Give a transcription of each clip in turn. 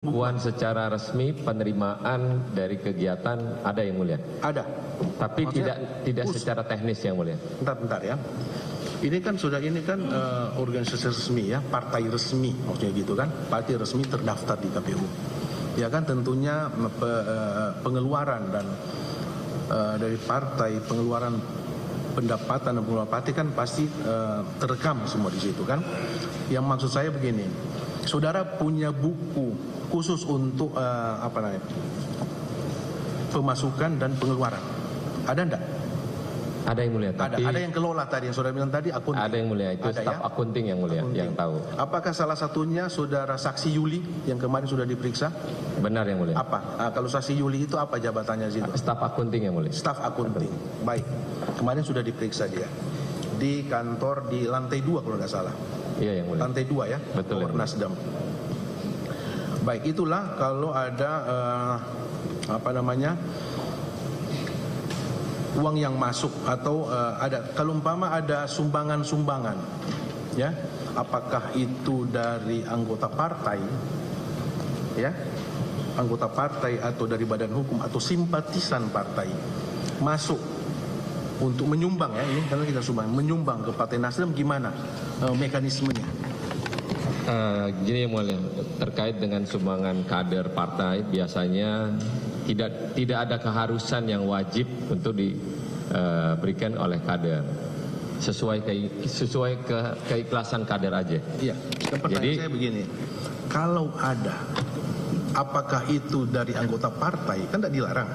Pengakuan secara resmi penerimaan dari kegiatan ada yang mulia. Ada. Tapi Maksudnya, tidak secara teknis yang mulia. Bentar ya. Ini kan organisasi resmi ya, partai resmi maksudnya gitu kan, partai resmi terdaftar di KPU. Ya kan tentunya pengeluaran dan dari partai, pengeluaran pendapatan dan pengeluaran partai kan pasti terekam semua di situ kan. Yang maksud saya begini, saudara punya buku khusus untuk pemasukan dan pengeluaran, ada enggak? Ada yang mulia. Tapi ada yang kelola tadi yang saudara bilang tadi akun. Ada yang mulia, itu staf akunting yang mulia yang tahu. Apakah salah satunya saudara saksi Yuli yang kemarin sudah diperiksa? Benar yang mulia. Apa? Kalau saksi Yuli itu apa jabatannya di situ? Staf akunting yang mulia. Staf akunting. Baik. Kemarin sudah diperiksa dia di kantor di lantai 2 kalau tidak salah. Iya yang mulia. Lantai 2 ya. Betul. Nasdem. Baik, itulah kalau ada uang yang masuk atau kalau umpama ada sumbangan-sumbangan, ya, apakah itu dari anggota partai, ya, anggota partai atau dari badan hukum atau simpatisan partai masuk untuk menyumbang ya, ini karena kita menyumbang ke Partai Nasdem, gimana mekanismenya? Gini yang mulia, terkait dengan sumbangan kader partai biasanya tidak ada keharusan yang wajib untuk diberikan oleh kader, sesuai keikhlasan kader aja. Iya. Pertanyaan saya begini, kalau ada, apakah itu dari anggota partai, kan tidak dilarang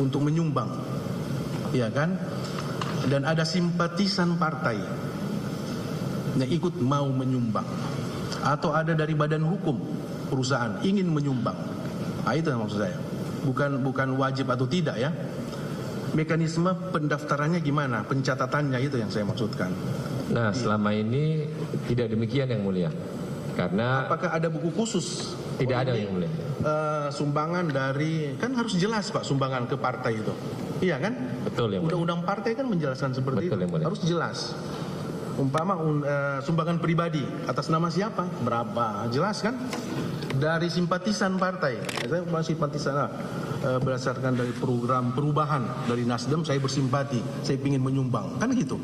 untuk menyumbang, ya kan? Dan ada simpatisan partai yang ikut mau menyumbang, atau ada dari badan hukum perusahaan ingin menyumbang. Nah, itu yang maksud saya. Bukan wajib atau tidak ya. Mekanisme pendaftarannya gimana? Pencatatannya itu yang saya maksudkan. Nah, selama ini tidak demikian yang mulia. Karena apakah ada buku khusus? Tidak ada yang mulia. Sumbangan dari, kan harus jelas Pak, sumbangan ke partai itu. Iya kan? Betul yang mulia. Undang-undang partai kan menjelaskan seperti Betul, itu. Harus jelas. Umpama sumbangan pribadi atas nama siapa, berapa, jelas kan? Dari simpatisan partai, saya simpatisan berdasarkan dari program perubahan dari Nasdem, saya bersimpati, saya ingin menyumbang, kan gitu.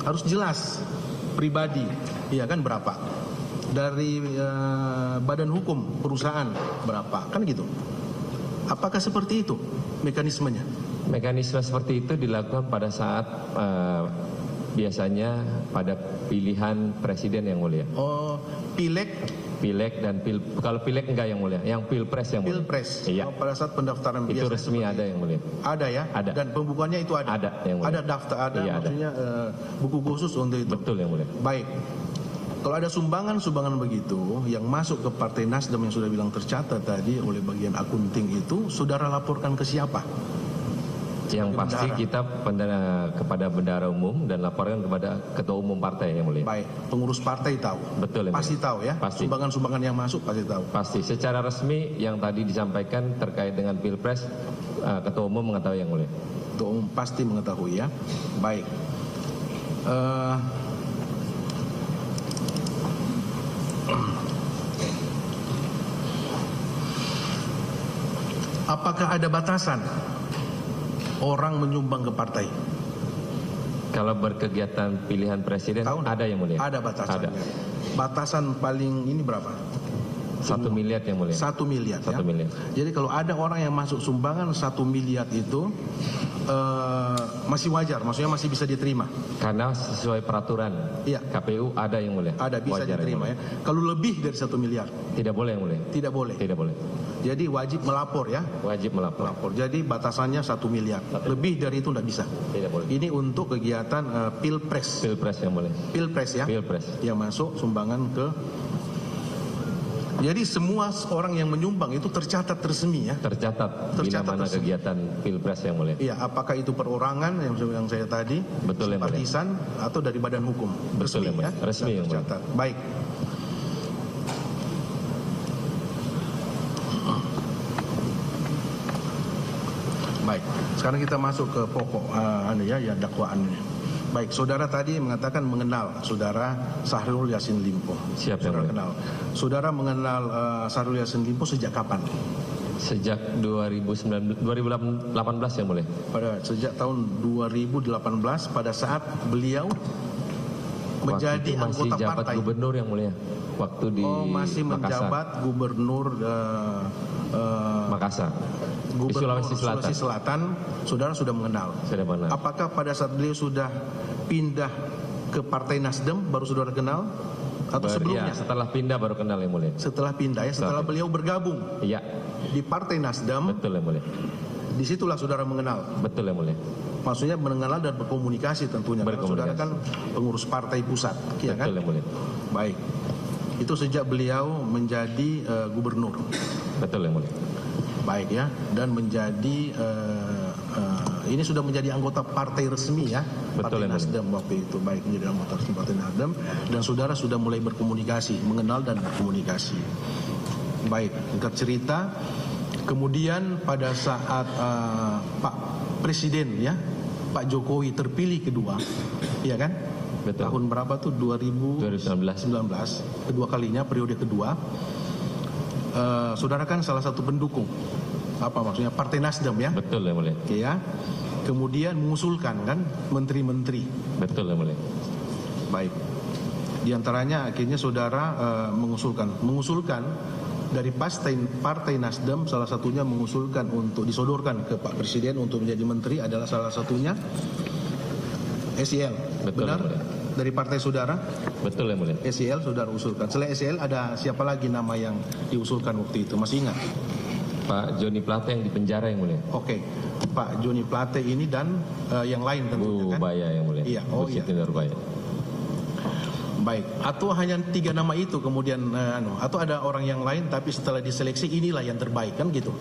Harus jelas pribadi, iya kan, berapa? Dari badan hukum perusahaan berapa, kan gitu. Apakah seperti itu mekanismenya? Mekanisme seperti itu dilakukan pada saat biasanya pada pilihan presiden yang mulia. Oh, pileg dan kalau pileg enggak yang mulia, yang pilpres yang mulia. Pilpres. Iya. Pada saat pendaftaran itu biasa resmi ada yang mulia. Ada ya? Ada. Dan pembukuannya itu ada? Ada yang mulia. Ada daftar, ada iya, maksudnya buku khusus untuk itu? Betul yang mulia. Baik. Kalau ada sumbangan begitu yang masuk ke Partai Nasdem yang sudah bilang tercatat tadi oleh bagian akunting itu, saudara laporkan ke siapa? Yang pasti kita kepada bendahara umum dan laporkan kepada ketua umum partai yang mulia. Baik, pengurus partai tahu. Betul yang pasti mulia. Tahu ya. Pasti. Sumbangan yang masuk pasti tahu. Pasti. Secara resmi yang tadi disampaikan terkait dengan pilpres, ketua umum mengetahui yang mulia. Ketua umum pasti mengetahui ya. Baik. Apakah ada batasan orang menyumbang ke partai? Kalau berkegiatan pilihan presiden ada yang mulia. Ada batasannya. Ada. Batasan paling ini berapa? 1 miliar yang mulia. 1 miliar. 1 miliar. Jadi kalau ada orang yang masuk sumbangan 1 miliar itu masih wajar, maksudnya masih bisa diterima. Karena sesuai peraturan KPU ada yang mulia. Ada, bisa wajar diterima ya. Kalau lebih dari 1 miliar? Tidak boleh yang mulia. Tidak boleh. Tidak boleh. Jadi wajib melapor ya. Wajib melapor. Jadi batasannya 1 miliar. Lebih dari itu tidak bisa. Tidak boleh. Ini untuk kegiatan pilpres. Pilpres yang boleh. Pilpres ya. Pilpres. Yang masuk sumbangan ke. Jadi semua orang yang menyumbang itu tercatat resmi ya. Tercatat bila mana resmi. Kegiatan pilpres yang mulia. Iya, apakah itu perorangan yang saya tadi, betul, simpatisan atau dari badan hukum. Betul, resmi ya. Resmi yang tercatat. Baik. Baik. Sekarang kita masuk ke pokok dakwaan ini. Baik, saudara tadi mengatakan mengenal saudara Syahrul Yassin Limpo. Siap, saudara yang kenal. Saudara mengenal Syahrul Yassin Limpo sejak kapan? Sejak 2018 yang mulia. Sejak tahun 2018 pada saat beliau menjadi masih anggota jabat partai. gubernur yang mulia. Waktu di masih Makassar. menjabat gubernur Makassar. Di Sulawesi Sulawesi Selatan, saudara sudah mengenal. Sudah mengenal. Apakah pada saat beliau sudah pindah ke Partai Nasdem baru saudara kenal? Atau sebelumnya? Ya, setelah pindah baru kenal yang mulia. Setelah pindah ya, setelah beliau bergabung Iya, di Partai Nasdem, betul yang mulia. disitulah saudara mengenal. Betul yang mulia. Maksudnya mengenal dan berkomunikasi tentunya. Karena saudara kan pengurus partai pusat, ya kan? Betul yang mulia. Baik. Itu sejak beliau menjadi gubernur. Betul yang mulia. Baik ya, dan menjadi ini sudah menjadi anggota partai resmi ya, Betul, Partai Nasdem waktu itu. Baik, menjadi anggota resmi Partai Nasdem, dan saudara sudah mulai berkomunikasi, mengenal dan berkomunikasi. Baik, singkat cerita, kemudian pada saat Pak Presiden ya, Pak Jokowi terpilih kedua, ya kan? Betul. Tahun berapa tuh? 2019. Kedua kalinya, periode kedua. Saudara kan salah satu pendukung, apa maksudnya, Partai Nasdem ya? Betul yang mulia. Oke ya. Kemudian mengusulkan kan menteri-menteri. Betul yang mulia. Baik. Di antaranya akhirnya saudara mengusulkan dari Partai Nasdem, salah satunya mengusulkan untuk disodorkan ke Pak Presiden untuk menjadi menteri adalah salah satunya SEL. Betul, benar? Dari partai saudara? Betul yang mulia. SEL saudara usulkan. Selain SEL ada siapa lagi nama yang diusulkan waktu itu? Masih ingat? Pak Joni Plate yang di penjara yang mulia. Oke. Pak Joni Plate ini dan yang lain tentunya kan? Bu Baya yang mulia. Iya, oh Bu iya. Siti Nurbaya. Baik. Atau hanya 3 nama itu kemudian atau ada orang yang lain tapi setelah diseleksi inilah yang terbaik kan gitu?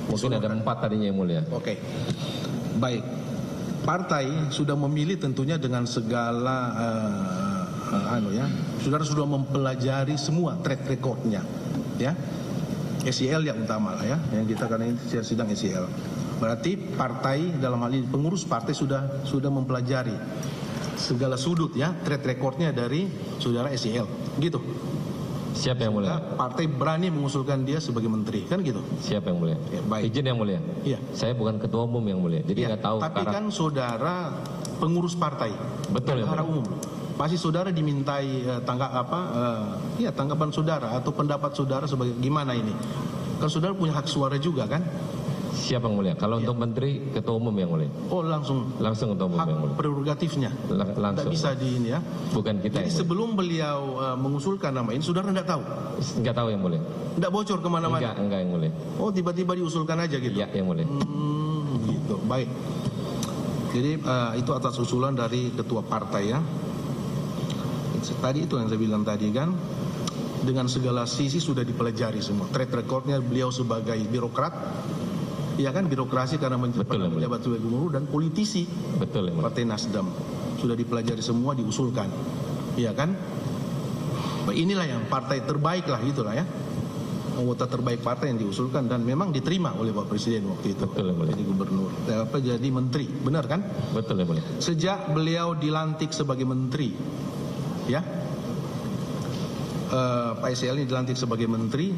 Mungkin ada 4 tadinya yang mulia. Oke. Baik. Partai sudah memilih tentunya dengan segala saudara sudah mempelajari semua track recordnya, ya. SEL yang utama lah ya, yang kita karena ini sidang SEL. Berarti partai dalam hal ini pengurus partai sudah mempelajari segala sudut ya track recordnya dari saudara SEL, gitu. Siap yang mulia. Partai berani mengusulkan dia sebagai menteri, kan gitu. Siap yang mulia. Ya, baik. Izin yang mulia. Iya. Saya bukan ketua umum yang mulia, jadi nggak tahu. Tapi kan saudara pengurus partai. Betul ya. Bendahara umum. Pasti saudara dimintai tanggapan saudara atau pendapat saudara sebagai gimana ini. Kan saudara punya hak suara juga kan? Siap yang mulia. Kalau untuk menteri, ketua umum yang mulia. Oh langsung ketua umum yang mulia. Hak prerogatifnya. Langsung. Tidak bisa di ini ya. Bukan kita. Jadi sebelum beliau mengusulkan nama ini, saudara tidak tahu? Nggak tahu yang mulia. Tidak bocor kemana-mana? Enggak yang mulia. Oh tiba-tiba diusulkan aja gitu? Iya yang mulia. Gitu, baik. Jadi itu atas usulan dari ketua partai ya. Tadi itu yang saya bilang tadi kan, dengan segala sisi sudah dipelajari semua. Track recordnya beliau sebagai birokrat, ya kan, birokrasi karena menjabat sebagai gubernur dan politisi. Betul ya. Partai Nasdem sudah dipelajari semua, diusulkan, ya kan. Inilah yang partai terbaik lah, gitulah ya. Anggota terbaik partai yang diusulkan dan memang diterima oleh Pak Presiden waktu itu. Betul ya. Jadi gubernur, jadi menteri, benar kan? Betul ya. Sejak beliau dilantik sebagai menteri, ya, Pak SEL ini dilantik sebagai menteri,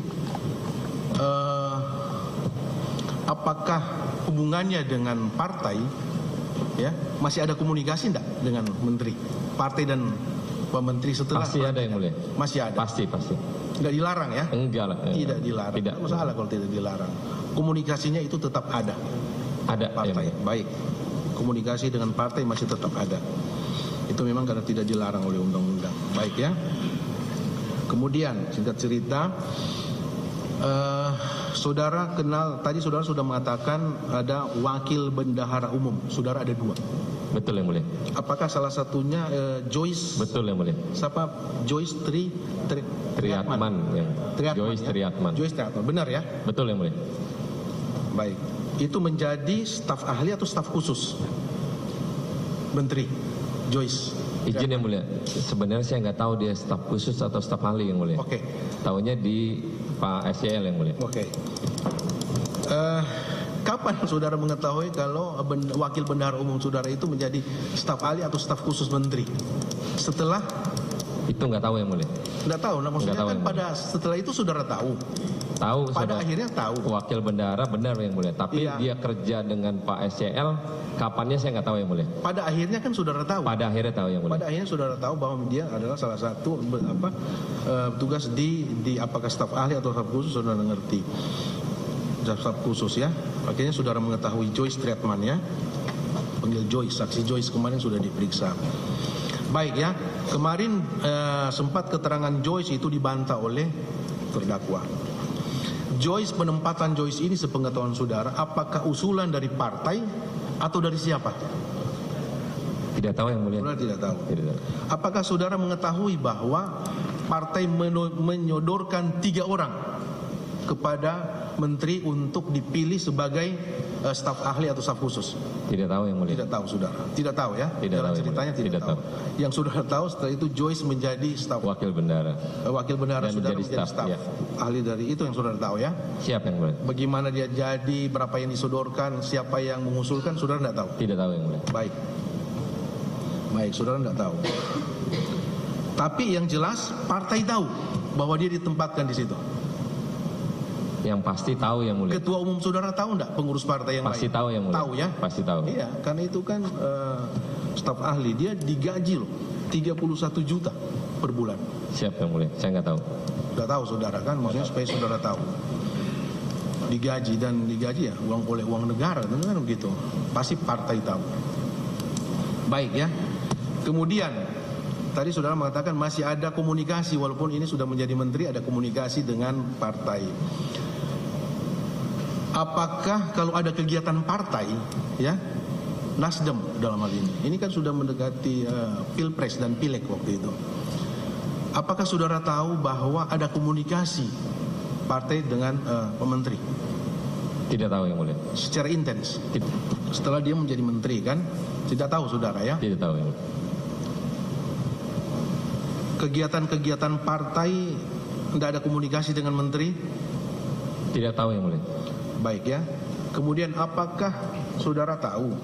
apakah hubungannya dengan partai, ya, masih ada komunikasi enggak dengan menteri, partai dan Pak Menteri setelah? Pasti ada yang mulia. Masih ada. Pasti. Enggak dilarang ya? Enggak lah. Tidak dilarang. Tidak masalah kalau tidak dilarang. Komunikasinya itu tetap ada. Ada. Partai, baik. Komunikasi dengan partai masih tetap ada. Itu memang karena tidak dilarang oleh undang-undang. Baik ya. Kemudian singkat cerita, saudara kenal, tadi saudara sudah mengatakan ada wakil bendahara umum. Saudara ada 2. Betul yang mulia. Apakah salah satunya Joyce? Betul yang mulia. Siapa? Joyce Triatman. Joyce Triatman. Joyce Triatman, benar ya? Betul yang mulia. Baik. Itu menjadi staf ahli atau staf khusus menteri Joyce? Izin yang mulia. Sebenarnya saya nggak tahu dia staf khusus atau staf ahli yang mulia. Oke. Taunya di Pak SEL yang mulia. Oke. Kapan saudara mengetahui kalau wakil bendahara umum saudara itu menjadi staf ahli atau staf khusus menteri? Setelah Itu nggak tahu yang mulia. nggak tahu, nah maksudnya Nggak tahu kan yang pada setelah itu saudara tahu. Tahu, Pada saudara. akhirnya tahu. Wakil bendahara benar yang mulia. Tapi Iya. dia kerja dengan Pak SCL, kapannya saya nggak tahu yang mulia. Pada akhirnya kan saudara tahu. Pada akhirnya tahu yang mulia. Pada akhirnya saudara tahu bahwa dia adalah salah satu tugas di apakah staf ahli atau staf khusus, saudara ngerti. Staf khusus ya. Akhirnya saudara mengetahui Joyce Triatman ya. Panggil Joyce, saksi Joyce kemarin sudah diperiksa. Baik ya, kemarin sempat keterangan Joyce itu dibantah oleh terdakwa. Joyce, penempatan Joyce ini sepengetahuan saudara, apakah usulan dari partai atau dari siapa? Tidak tahu yang mulia. Saudara tidak tahu. Tidak tahu. Apakah saudara mengetahui bahwa partai menyodorkan 3 orang kepada menteri untuk dipilih sebagai staf ahli atau staf khusus? Tidak tahu yang mulia. Tidak tahu saudara. Tidak tahu ya. Tidak Dalam tahu, ceritanya tidak tidak tahu. Yang saudara tahu setelah itu Joyce menjadi staf Wakil bendahara. wakil bendahara Dan saudara menjadi menjadi staf, staf ya. ahli dari itu yang saudara tahu ya. Siapa yang mulia? Bagaimana dia jadi, berapa yang disodorkan, siapa yang mengusulkan, saudara tidak tahu. Tidak tahu yang mulia. Baik. Baik, saudara tidak tahu. Tapi yang jelas partai tahu bahwa dia ditempatkan di situ. Yang pasti tahu yang mulia. Ketua umum saudara tahu enggak, pengurus partai yang Pasti lain? tahu yang mulia. Tahu ya? Pasti tahu. Iya, karena itu kan staf ahli, dia digaji loh 31 juta per bulan. Siapa yang mulia? Saya nggak tahu. Enggak tahu saudara kan, maksudnya supaya saudara tahu. Digaji dan digaji ya oleh uang negara, kan begitu. Pasti partai tahu. Baik ya. Kemudian tadi saudara mengatakan masih ada komunikasi, walaupun ini sudah menjadi menteri, ada komunikasi dengan partai. Apakah kalau ada kegiatan partai ya, Nasdem dalam hal ini kan sudah mendekati Pilpres dan Pileg waktu itu. Apakah saudara tahu bahwa ada komunikasi partai dengan pementeri Tidak tahu yang mulia. secara intens? Tidak, Setelah dia menjadi menteri kan, tidak tahu saudara ya. tidak tahu yang mulia. Kegiatan-kegiatan partai tidak ada komunikasi dengan menteri? Tidak tahu yang mulia. Baik ya. Kemudian apakah saudara tahu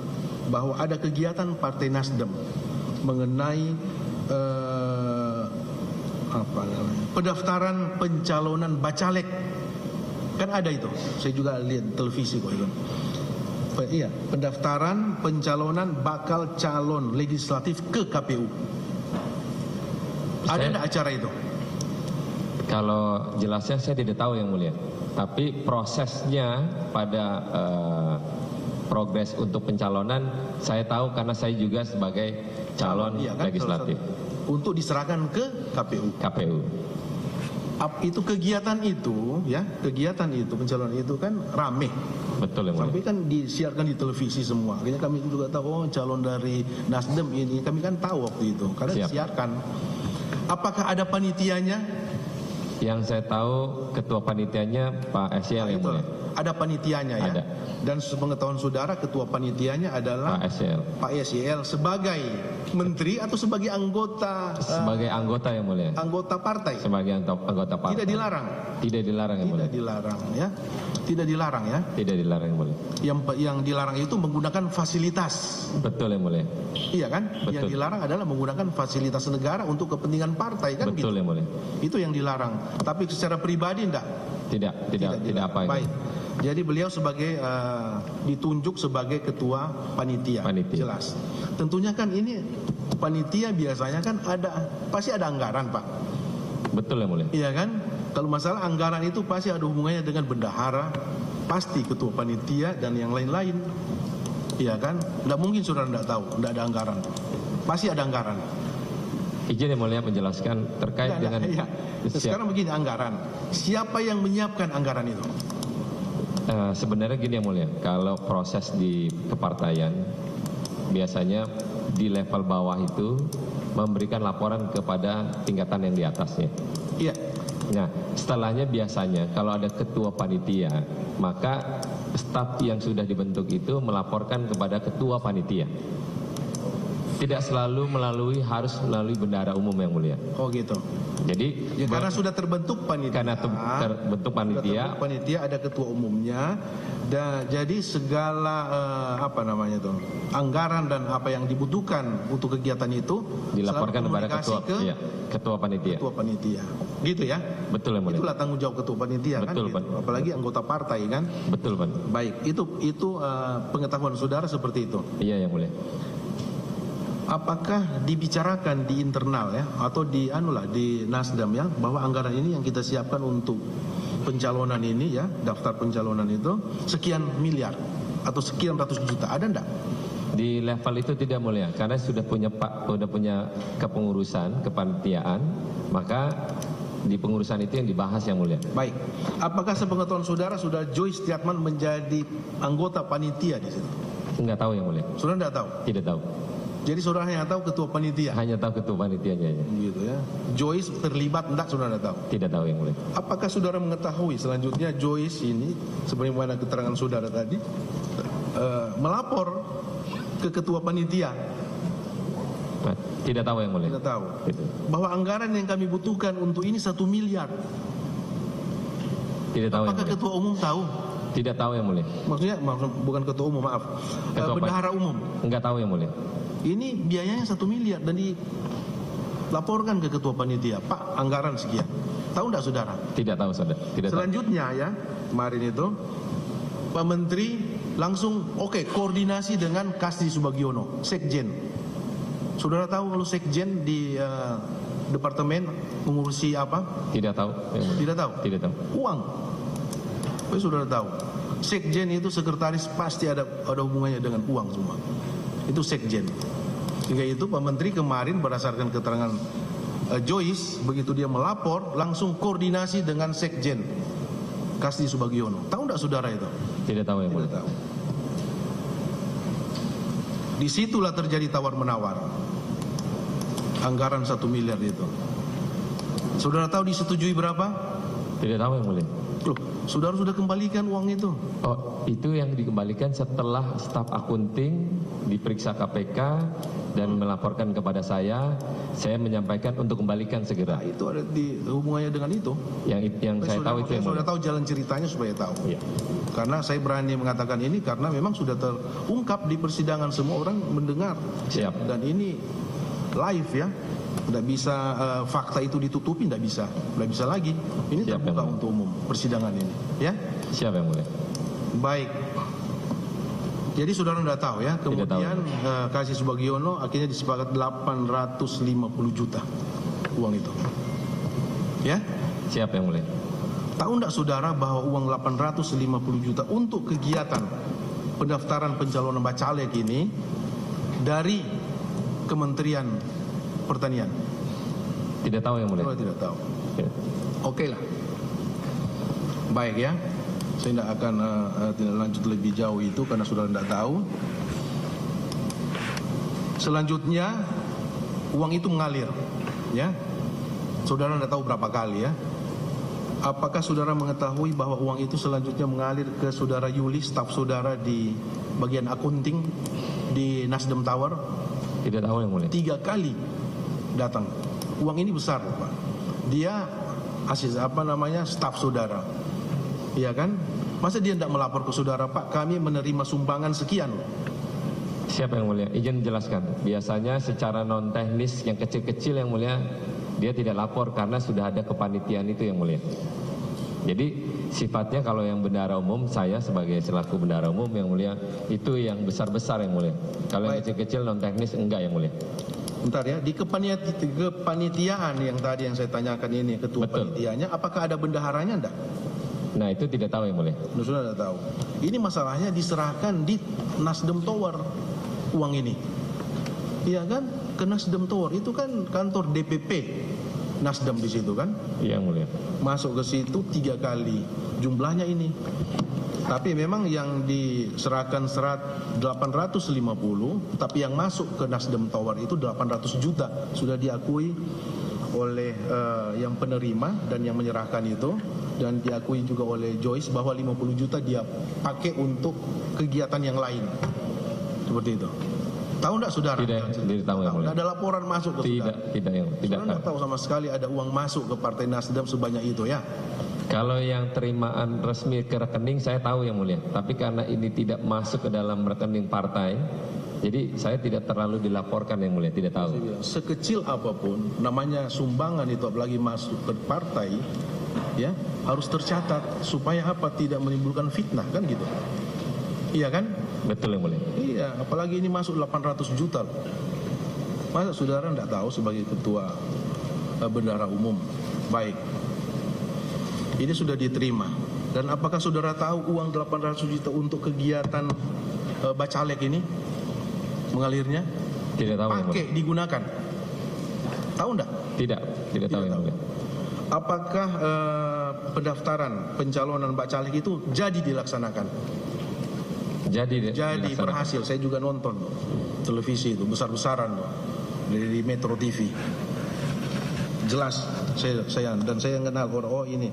bahwa ada kegiatan Partai Nasdem mengenai pendaftaran pencalonan bacalek? Kan ada itu. Saya juga lihat televisi kok itu. Iya, pendaftaran pencalonan bakal calon legislatif ke KPU. Ada Saya- enggak acara itu? Kalau jelasnya saya tidak tahu yang mulia. Tapi prosesnya pada progres untuk pencalonan saya tahu karena saya juga sebagai calon Iya kan, legislatif untuk diserahkan ke KPU. KPU. Itu kegiatan itu ya, kegiatan itu pencalonan itu kan rame. Betul yang mulia. Sampai kan disiarkan di televisi semua. Akhirnya kami juga tahu, oh calon dari Nasdem ini, kami kan tahu waktu itu karena Siap. disiarkan. Apakah ada panitianya? Yang saya tahu ketua panitianya Pak SCL yang Itu, mulia. ada panitianya ya. Ada. Dan sepengetahuan saudara ketua panitianya adalah Pak SCL. Pak SCL sebagai menteri atau sebagai anggota Sebagai anggota yang mulia. anggota partai. Sebagai anggota partai. Tidak dilarang. Tidak dilarang yang mulia. Tidak dilarang ya. Tidak dilarang ya. Tidak dilarang yang mulia. Yang dilarang itu menggunakan fasilitas. Betul yang mulia. Iya kan? Betul. Yang dilarang adalah menggunakan fasilitas negara untuk kepentingan partai kan Betul gitu. yang mulia. Itu yang dilarang. Tapi secara pribadi enggak. Tidak dilarang. apa yang Baik. Jadi beliau sebagai ditunjuk sebagai ketua panitia. Panitia. Jelas. Tentunya kan ini panitia biasanya kan pasti ada anggaran, Pak. Betul yang mulia. Iya kan? Kalau masalah anggaran itu pasti ada hubungannya dengan bendahara, pasti ketua panitia dan yang lain-lain. Iya kan? Nggak mungkin saudara nggak tahu, nggak ada anggaran. Pasti ada anggaran. Izin yang mulia menjelaskan terkait dengan Iya. Sekarang begini anggaran. Siapa yang menyiapkan anggaran itu? Sebenarnya gini yang mulia, kalau proses di kepartaian biasanya di level bawah itu memberikan laporan kepada tingkatan yang di atasnya. Iya. Nah, setelahnya biasanya kalau ada ketua panitia, maka staf yang sudah dibentuk itu melaporkan kepada ketua panitia. Tidak selalu harus melalui bendahara umum yang mulia. Oh gitu. Jadi Ya, karena sudah terbentuk panitia. Karena terbentuk panitia. Panitia ada ketua umumnya. Dan jadi segala anggaran dan apa yang dibutuhkan untuk kegiatan itu dilaporkan kepada ketua panitia. Ketua panitia. Gitu ya? Betul yang mulia. Itulah tanggung jawab ketua panitia. Betul, kan? Gitu. Apalagi anggota partai kan? Betul, Pak. Baik, itu pengetahuan saudara seperti itu. Iya yang mulia. Apakah dibicarakan di internal ya atau di Nasdem ya bahwa anggaran ini yang kita siapkan untuk pencalonan ini ya, daftar pencalonan itu sekian miliar atau sekian ratus juta, ada enggak? Di level itu tidak mulia, karena sudah punya kepengurusan, kepanitiaan, maka di pengurusan itu yang dibahas yang mulia. Baik. Apakah sepengetahuan saudara sudah Joyce Triatman menjadi anggota panitia di situ? Enggak tahu yang mulia. Saudara enggak tahu? Tidak tahu. Jadi saudara hanya tahu ketua panitia? Hanya tahu ketua panitianya ya. Gitu ya. Joyce terlibat enggak, saudara enggak tahu? Tidak tahu yang mulia. Apakah saudara mengetahui selanjutnya Joyce ini sebagaimana keterangan saudara tadi melapor ke ketua panitia? Tidak tahu yang mulia. Tidak tahu. Gitu. Bahwa anggaran yang kami butuhkan untuk ini 1 miliar. Tidak tahu. Apakah ketua umum tahu? Tidak tahu yang mulia. Maksudnya bukan ketua umum, maaf. Bendahara umum. Enggak tahu yang mulia. Ini biayanya 1 miliar dan dilaporkan ke ketua panitia. Pak, anggaran sekian. Tahu enggak saudara? Tidak tahu saudara. Tidak Selanjutnya tahu. Ya, kemarin itu Pak Menteri langsung koordinasi dengan Kasdi Subagiono, Sekjen. Saudara tahu kalau Sekjen di departemen mengurusi apa? Tidak tahu. Tidak tahu? Tidak tahu. Uang. Tapi saudara tahu, Sekjen itu sekretaris pasti ada hubungannya dengan uang semua. Itu Sekjen. Sehingga itu Pak Menteri kemarin berdasarkan keterangan Joyce, begitu dia melapor langsung koordinasi dengan Sekjen Kasdi Subagiono. Tahu enggak saudara itu? Tidak tahu yang mulia. Tidak tahu. Disitulah terjadi tawar-menawar. Anggaran 1 miliar itu. Saudara tahu disetujui berapa? Tidak tahu yang mulia. Loh, saudara sudah kembalikan uang itu? Oh, itu yang dikembalikan setelah staf akunting diperiksa KPK dan melaporkan kepada saya menyampaikan untuk kembalikan segera. Nah, itu ada di hubungannya dengan itu. Yang saya tahu itu yang saudara tahu jalan ceritanya supaya tahu. Iya. Karena saya berani mengatakan ini karena memang sudah terungkap di persidangan, semua orang mendengar. Siap. Dan ini live ya. Tidak bisa fakta itu ditutupi, tidak bisa lagi. Ini siap, terbuka untuk umum persidangan ini, ya. Siap yang mulia. Baik. Jadi saudara tidak tahu ya. Kemudian Kasdi Subagiono akhirnya disepakati 850 juta uang itu, ya. Siap yang mulia. Tahu tidak saudara bahwa uang 850 juta untuk kegiatan pendaftaran pencalonan bacalek ini dari Kementerian Pertanian? Tidak tahu yang mulia. Oh, tidak tahu. Ya. Oke lah. Baik ya. Saya tidak akan tidak lanjut lebih jauh itu karena saudara tidak tahu. Selanjutnya uang itu mengalir, ya. Saudara tidak tahu berapa kali ya. Apakah saudara mengetahui bahwa uang itu selanjutnya mengalir ke saudara Yuli, staf saudara di bagian akunting di Nasdem Tower? Tidak tahu yang mulia. 3 kali datang. Uang ini besar, Pak. Dia staf saudara. Iya kan? Masa dia tidak melapor ke saudara, Pak, kami menerima sumbangan sekian. Siapa yang mulia? Izin jelaskan. Biasanya secara non teknis yang kecil-kecil yang mulia, dia tidak lapor karena sudah ada kepanitiaan itu yang mulia. Jadi sifatnya kalau yang bendahara umum, saya sebagai selaku bendahara umum yang mulia, itu yang besar-besar yang mulia. Kalau yang kecil-kecil non teknis enggak yang mulia. Bentar ya, di kepanitiaan yang tadi yang saya tanyakan ini, ketua Betul. panitianya, apakah ada bendaharanya enggak? Nah itu tidak tahu yang mulia. Sudah tidak tahu. Ini masalahnya diserahkan di Nasdem Tower uang ini. Iya kan? Ke Nasdem Tower itu kan kantor DPP Nasdem di situ kan? Iya yang mulia. Masuk ke situ 3 kali. Jumlahnya ini. Tapi memang yang diserahkan 850, tapi yang masuk ke Nasdem Tower itu 800 juta. Sudah diakui oleh yang penerima dan yang menyerahkan itu, dan diakui juga oleh Joyce bahwa 50 juta dia pakai untuk kegiatan yang lain. Seperti itu. Tahu enggak saudara? Tidak tahu yang mulia. Ada laporan masuk ke saudara? Tidak Saudara tahu sama sekali ada uang masuk ke Partai Nasdem sebanyak itu ya? Kalau yang terimaan resmi ke rekening saya tahu yang mulia, tapi karena ini tidak masuk ke dalam rekening partai, jadi saya tidak terlalu dilaporkan yang mulia, tidak tahu. Sekecil apapun, namanya sumbangan itu apalagi masuk ke partai, ya harus tercatat supaya apa? Tidak menimbulkan fitnah kan gitu. Iya kan? Betul yang mulia. Iya, apalagi ini masuk 800 juta loh. Masa saudara tidak tahu sebagai ketua bendahara umum? Baik. Ini sudah diterima. Dan apakah saudara tahu uang 800 juta untuk kegiatan bacalek ini mengalirnya? Tidak tahu yang mulia. Pakai digunakan. Tahu enggak? Tidak tahu yang mulia. Apakah pendaftaran pencalonan bacalek itu jadi dilaksanakan? Jadi berhasil. Saya juga nonton televisi itu besar-besaran dari Metro TV. Jelas saya kenal orang, oh ini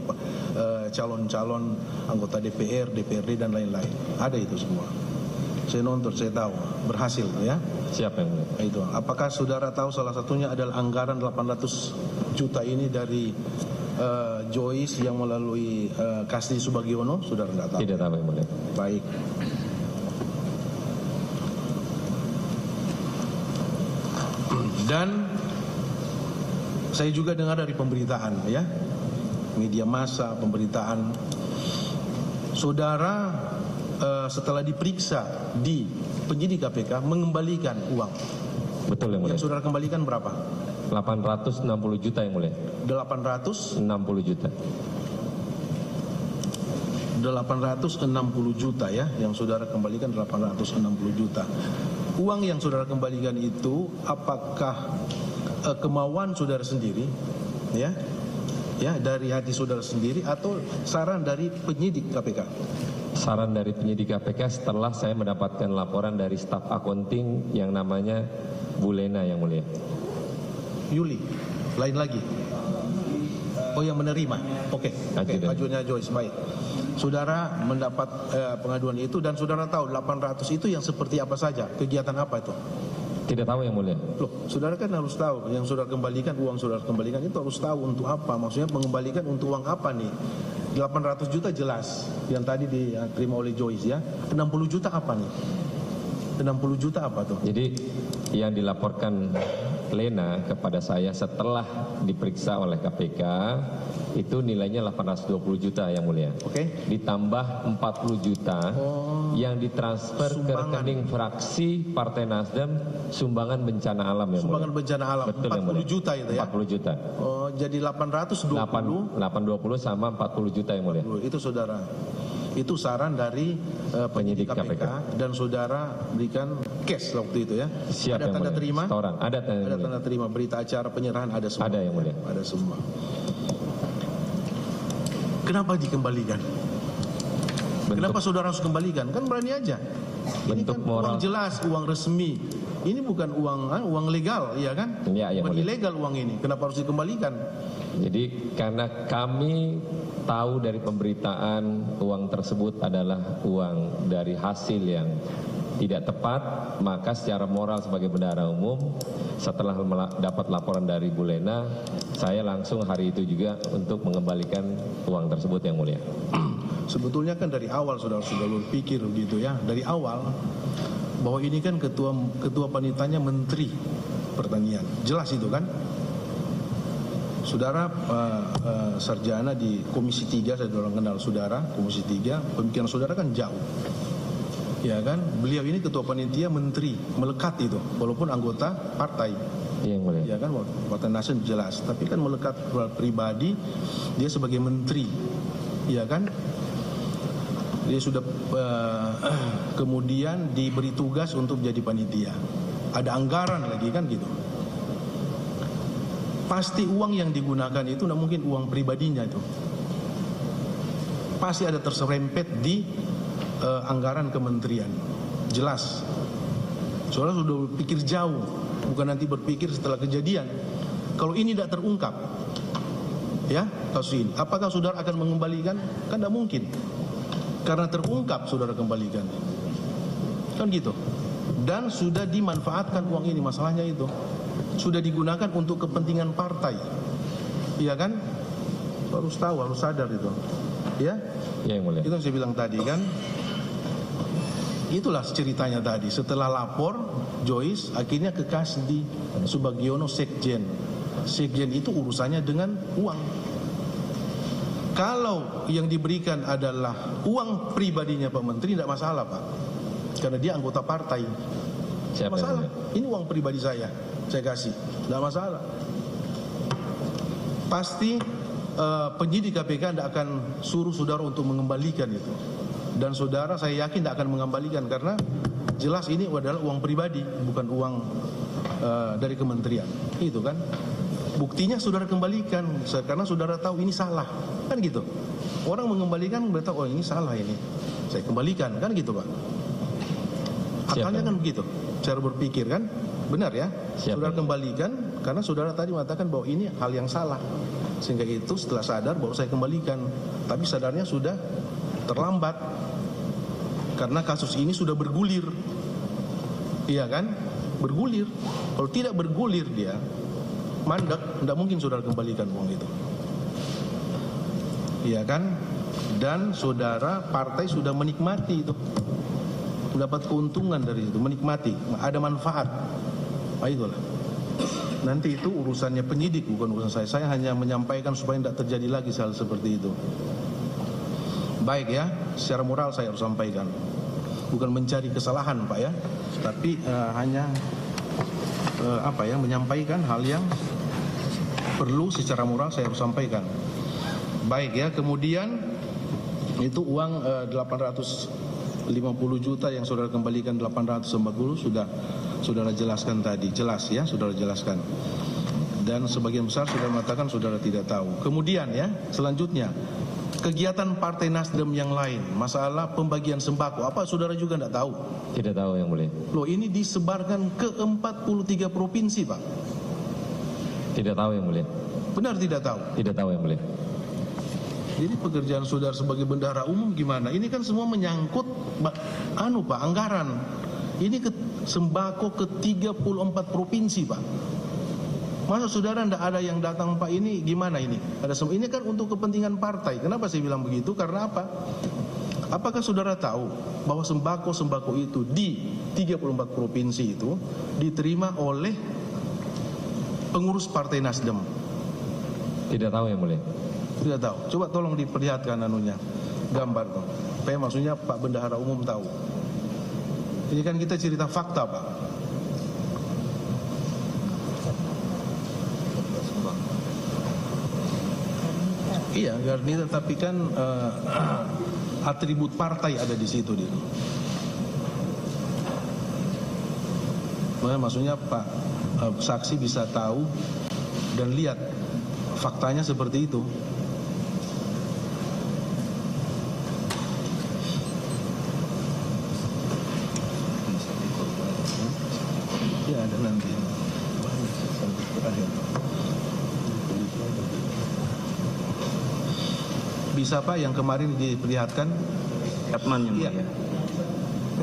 calon-calon anggota DPR, DPRD dan lain-lain. Ada itu semua. Saya nonton, saya tahu berhasil ya. Siapa yang mulia? Itu. Apakah saudara tahu salah satunya adalah anggaran 800 juta ini dari Joyce yang melalui Kasti Subagiono? Saudara tidak tahu? Tidak tahu yang mulia. Baik. Dan saya juga dengar dari pemberitaan ya, media massa, pemberitaan, saudara setelah diperiksa di penyidik KPK mengembalikan uang. Betul yang mulia. Yang saudara kembalikan berapa? 860 juta yang mulia. 860 juta. 860 juta ya, yang saudara kembalikan 860 juta. Uang yang saudara kembalikan itu apakah kemauan saudara sendiri ya dari hati saudara sendiri atau saran dari penyidik KPK? Saran dari penyidik KPK setelah saya mendapatkan laporan dari staf akunting yang namanya Bu Lena yang mulia. Yuli, lain lagi. Oh yang menerima. Oke. Ajuannya Joyce, baik. Saudara mendapat pengaduan itu dan saudara tahu 800 itu yang seperti apa saja, kegiatan apa itu? Tidak tahu yang mulia. Loh, saudara kan harus tahu yang saudara kembalikan, uang saudara kembalikan itu harus tahu untuk apa, maksudnya mengembalikan untuk uang apa nih? 800 juta jelas yang tadi diterima oleh Joyce ya. 60 juta apa nih? 60 juta apa tuh? Jadi yang dilaporkan Lena kepada saya setelah diperiksa oleh KPK itu nilainya 820 juta yang mulia. Oke. Ditambah 40 juta yang ditransfer ke rekening fraksi Partai Nasdem sumbangan bencana alam yang sumbangan mulia. bencana alam. Betul, 40 juta itu ya. 40 juta. Oh, jadi 820 sama 40 juta yang mulia. Itu saudara. Itu saran dari penyidik KPK dan saudara berikan cash waktu itu ya. Siap ada tanda terima? Setoran. Ada tanda terima, berita acara penyerahan ada semua. Ada yang mulia. Ada semua. Kenapa dikembalikan? Kenapa saudara harus kembalikan? Kan berani aja. Bentuk ini kan moral. Uang jelas, uang resmi. Ini bukan uang legal, ya kan? Ya, bukan ilegal uang ini. Kenapa harus dikembalikan? Jadi karena kami tahu dari pemberitaan uang tersebut adalah uang dari hasil yang tidak tepat, maka secara moral sebagai bendahara umum setelah dapat laporan dari Bu Lena, saya langsung hari itu juga untuk mengembalikan uang tersebut yang mulia. Sebetulnya kan dari awal saudara sudah berpikir begitu ya, dari awal bahwa ini kan ketua panitanya Menteri Pertanian, jelas itu kan. Saudara sarjana di Komisi 3, saya sudah kenal saudara, Komisi 3, pemikiran saudara kan jauh. Ya kan, beliau ini ketua panitia menteri, melekat itu, walaupun anggota partai. Iya, mulia. Ya kan, Partai Nasdem jelas, tapi kan melekat pribadi, dia sebagai menteri, ya kan. Dia sudah kemudian diberi tugas untuk jadi panitia. Ada anggaran lagi kan gitu. Pasti uang yang digunakan itu tidak mungkin uang pribadinya itu. Pasti ada terserempet di anggaran kementerian. Jelas. Saudara sudah berpikir jauh, bukan nanti berpikir setelah kejadian. Kalau ini tidak terungkap, ya kasus ini, apakah saudara akan mengembalikan? Kan tidak mungkin. Karena terungkap saudara kembalikan. Kan gitu. dan sudah dimanfaatkan uang ini, masalahnya itu sudah digunakan untuk kepentingan partai, iya kan? Harus tahu, harus sadar itu, ya. Ya, yang mulia. Itu yang saya bilang tadi kan. Itulah ceritanya tadi. Setelah lapor, Joyce akhirnya ke Kasdi Subagiono Sekjen. Sekjen itu urusannya dengan uang. Kalau yang diberikan adalah uang pribadinya Pak Menteri, tidak masalah Pak, karena dia anggota partai. Tidak masalah. Ini uang pribadi saya kasih, tidak masalah. Pasti penyidik KPK tidak akan suruh saudara untuk mengembalikan itu. Dan saudara saya yakin tidak akan mengembalikan, karena jelas ini adalah uang pribadi, bukan uang dari kementerian. Itu kan buktinya saudara kembalikan, karena saudara tahu ini salah, kan gitu. Orang mengembalikan berarti oh ini salah, ini saya kembalikan, kan gitu Pak. Akalnya kan begitu, cara berpikir kan benar ya. Saudara kembalikan karena saudara tadi mengatakan bahwa ini hal yang salah, sehingga itu setelah sadar baru saya kembalikan. Tapi sadarnya sudah terlambat, karena kasus ini sudah bergulir, iya kan, bergulir. Kalau tidak bergulir dia mandek, tidak mungkin saudara kembalikan uang itu, iya kan. Dan saudara partai sudah menikmati itu, mendapat keuntungan dari itu, menikmati, ada manfaat. Nah, itulah. Nanti itu urusannya penyidik, bukan urusan saya. Saya hanya menyampaikan supaya tidak terjadi lagi hal seperti itu. Baik ya, secara moral saya harus sampaikan, bukan mencari kesalahan Pak ya, tapi hanya menyampaikan hal yang perlu secara moral saya harus sampaikan. Baik ya, kemudian itu uang 850 juta yang saudara kembalikan, 840 sudah saudara jelaskan tadi, jelas ya, saudara jelaskan. Dan sebagian besar saudara mengatakan saudara tidak tahu. Kemudian ya, selanjutnya kegiatan Partai Nasdem yang lain, masalah pembagian sembako, apa saudara juga tidak tahu? Tidak tahu yang mulia. Loh, ini disebarkan ke 43 provinsi Pak. Tidak tahu yang mulia. Benar tidak tahu? Tidak tahu yang mulia. Jadi pekerjaan saudara sebagai bendahara umum gimana? Ini kan semua menyangkut Pak, anggaran. Ini sembako ke 34 provinsi Pak. Masa saudara tidak ada yang datang Pak, ini gimana ini? Ini kan untuk kepentingan partai. Kenapa saya bilang begitu? Karena apa? Apakah saudara tahu bahwa sembako itu di 34 provinsi itu diterima oleh pengurus Partai Nasdem? Tidak tahu yang mulia. Tidak tahu. Coba tolong diperlihatkan anunya, gambar tuh. Supaya maksudnya Pak Bendahara Umum tahu. Ini kan kita cerita fakta Pak. Iya, Garnita, tapi kan atribut partai ada di situ dia. Maksudnya Pak saksi bisa tahu dan lihat faktanya seperti itu. Ya ada nanti. Bisa Pak yang kemarin diperlihatkan Siapman yang mulia.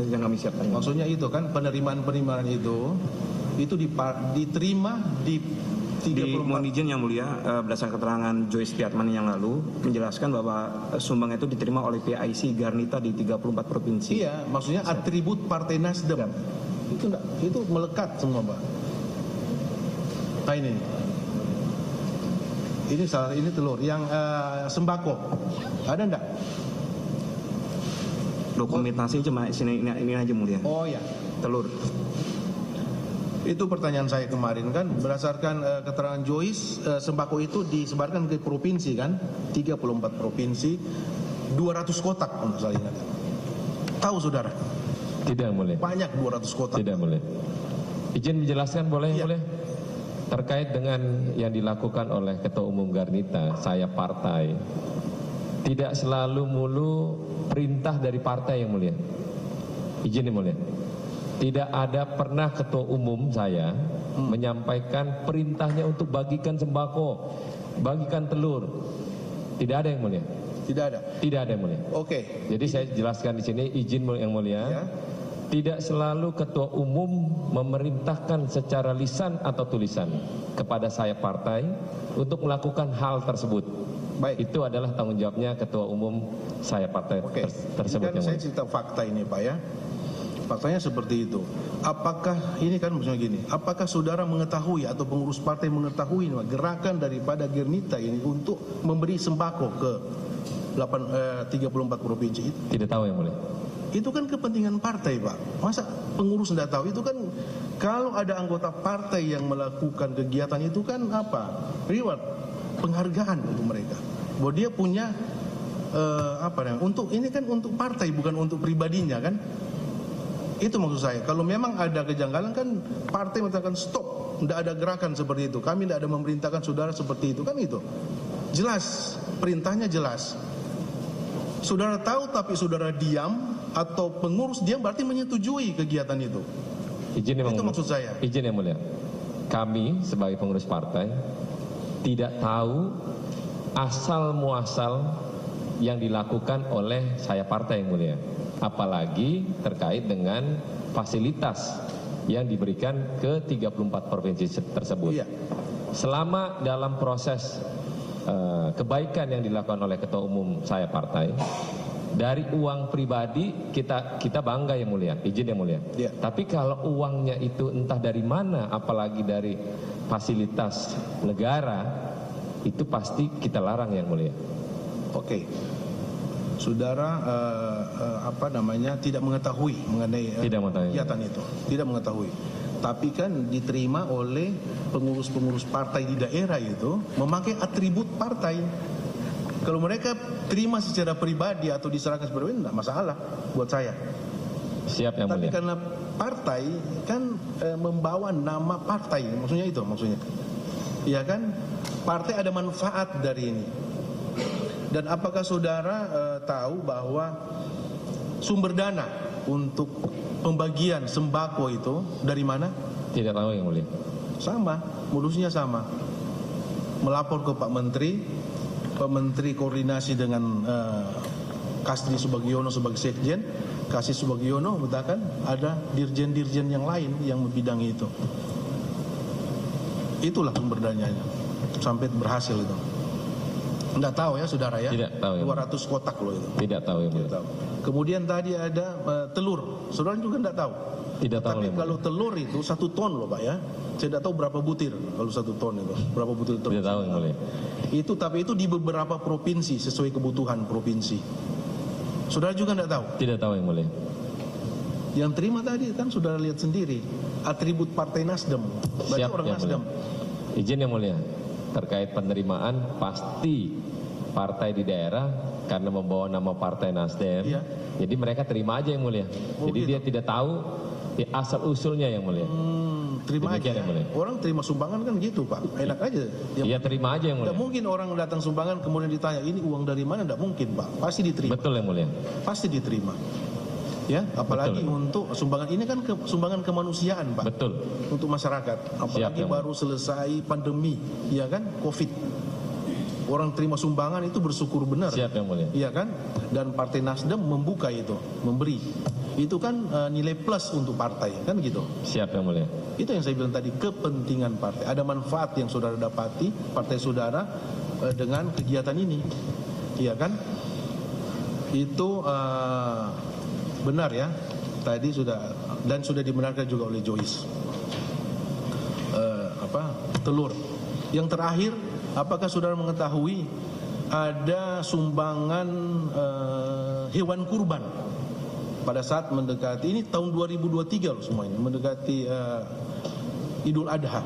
Yang kami siapkan. Maksudnya itu kan penerimaan itu diterima di 34. Mohon izin yang mulia, berdasarkan keterangan Joyce Piatman yang lalu menjelaskan bahwa sumbangan itu diterima oleh PIC Garnita di 34 provinsi. Iya, maksudnya atribut Partai Nasdem. Itu melekat semua Pak. Nah ini telur yang sembako ada enggak? Dokumentasi cuma ini aja mulia. Oh ya, telur. Itu pertanyaan saya kemarin kan, berdasarkan keterangan Joyce, sembako itu disebarkan ke provinsi kan, 34 provinsi, 200 kotak kalau saya ingat. Tahu saudara? Tidak mulia. Banyak 200 kotak. Tidak mulia. Izin menjelaskan boleh ya. Boleh? Terkait dengan yang dilakukan oleh Ketua Umum Garnita, saya partai, tidak selalu mulu perintah dari partai yang mulia. Izin yang mulia. Tidak ada pernah Ketua Umum saya menyampaikan perintahnya untuk bagikan sembako, bagikan telur. Tidak ada yang mulia. Tidak ada. Tidak ada yang mulia. Oke. Jadi saya jelaskan di sini, izin yang mulia. Ya. Tidak selalu ketua umum memerintahkan secara lisan atau tulisan kepada saya partai untuk melakukan hal tersebut. Baik. Itu adalah tanggung jawabnya ketua umum saya partai Oke. tersebut. Ini kan saya cerita fakta ini Pak ya. Faktanya seperti itu. Apakah ini kan maksudnya gini, apakah saudara mengetahui atau pengurus partai mengetahui gerakan daripada Gernita ini untuk memberi sembako ke 34 provinsi itu? Tidak tahu yang mulia. Itu kan kepentingan partai Pak. Masa pengurus tidak tahu? Itu kan kalau ada anggota partai yang melakukan kegiatan itu kan apa? Reward, penghargaan untuk mereka. Bahwa dia punya untuk ini kan untuk partai bukan untuk pribadinya kan? Itu maksud saya. Kalau memang ada kejanggalan kan partai mengatakan stop, tidak ada gerakan seperti itu. Kami tidak ada memerintahkan saudara seperti itu kan itu. Jelas, perintahnya jelas. Saudara tahu tapi saudara diam atau pengurus diam berarti menyetujui kegiatan itu. Izin yang Itu mulia. maksud saya. Izin yang mulia. Kami sebagai pengurus partai tidak tahu asal muasal yang dilakukan oleh saya partai yang mulia. Apalagi terkait dengan fasilitas yang diberikan ke 34 provinsi tersebut. Iya. Selama dalam proses kebaikan yang dilakukan oleh ketua umum saya partai, dari uang pribadi kita bangga yang mulia, izin yang mulia. Iya. Tapi kalau uangnya itu entah dari mana, apalagi dari fasilitas negara, itu pasti kita larang yang mulia. Oke. Saudara tidak mengetahui mengenai Tidak mengetahui. kegiatan itu. Tidak mengetahui. Tapi kan diterima oleh pengurus-pengurus partai di daerah itu memakai atribut partai. Kalau mereka terima secara pribadi atau diserahkan seperti itu tidak masalah buat saya. Siap yang Tapi mulia. karena partai kan membawa nama partai, maksudnya itu maksudnya. Ya kan? Partai ada manfaat dari ini. Dan apakah saudara tahu bahwa sumber dana untuk pembagian sembako itu dari mana? Tidak tahu yang mulia. Sama, modusnya sama. Melapor ke Pak Menteri koordinasi dengan Kasdi Subagiono sebagai sekjen, Kasdi Subagiono mengatakan ada dirjen-dirjen yang lain yang membidangi itu. Itulah sumber dananya sampai berhasil itu. Enggak tahu ya saudara ya? Tidak tahu ya. 200 kotak loh itu. Tidak tahu yang mulia. Tidak tahu. Kemudian tadi ada telur. Saudara juga enggak tahu. Tidak tahu Tapi yang kalau mulia. telur itu 1 ton loh Pak ya. Saya tidak tahu berapa butir kalau 1 ton itu. Berapa butir telur. Tidak tahu yang mulia. Tapi itu di beberapa provinsi sesuai kebutuhan provinsi. Saudara juga enggak tahu. Tidak tahu yang mulia. Yang terima tadi kan saudara lihat sendiri. Atribut Partai Nasdem. Berarti Siap orang yang Nasdem. mulia. Izin yang mulia. Terkait penerimaan pasti partai di daerah karena membawa nama Partai Nasdem. Iya. Jadi mereka terima aja yang mulia. Oh, Jadi gitu. dia tidak tahu asal usulnya yang mulia. Terima Demikian aja. yang mulia. Orang terima sumbangan kan gitu Pak. Enak aja. Iya terima aja yang Tidak mulia. mungkin orang datang sumbangan kemudian ditanya ini uang dari mana, tidak mungkin Pak. Pasti diterima. Betul yang mulia. Pasti diterima. Ya, apalagi Betul. untuk sumbangan ini kan sumbangan kemanusiaan Pak. Betul. Untuk masyarakat. Apalagi Siap, ya, baru selesai pandemi, ya kan, Covid. Orang terima sumbangan itu bersyukur benar. Siap yang mulia. Iya kan? Dan Partai Nasdem membuka itu, memberi. Itu kan nilai plus untuk partai, kan gitu. Siap yang mulia. Itu yang saya bilang tadi, kepentingan partai. Ada manfaat yang saudara dapati, partai saudara dengan kegiatan ini. Iya kan? Itu benar ya. Tadi sudah, dan sudah dibenarkan juga oleh Joyce. Telur. Yang terakhir, apakah saudara mengetahui ada sumbangan hewan kurban pada saat mendekati, ini tahun 2023 loh semua ini, mendekati Idul Adha.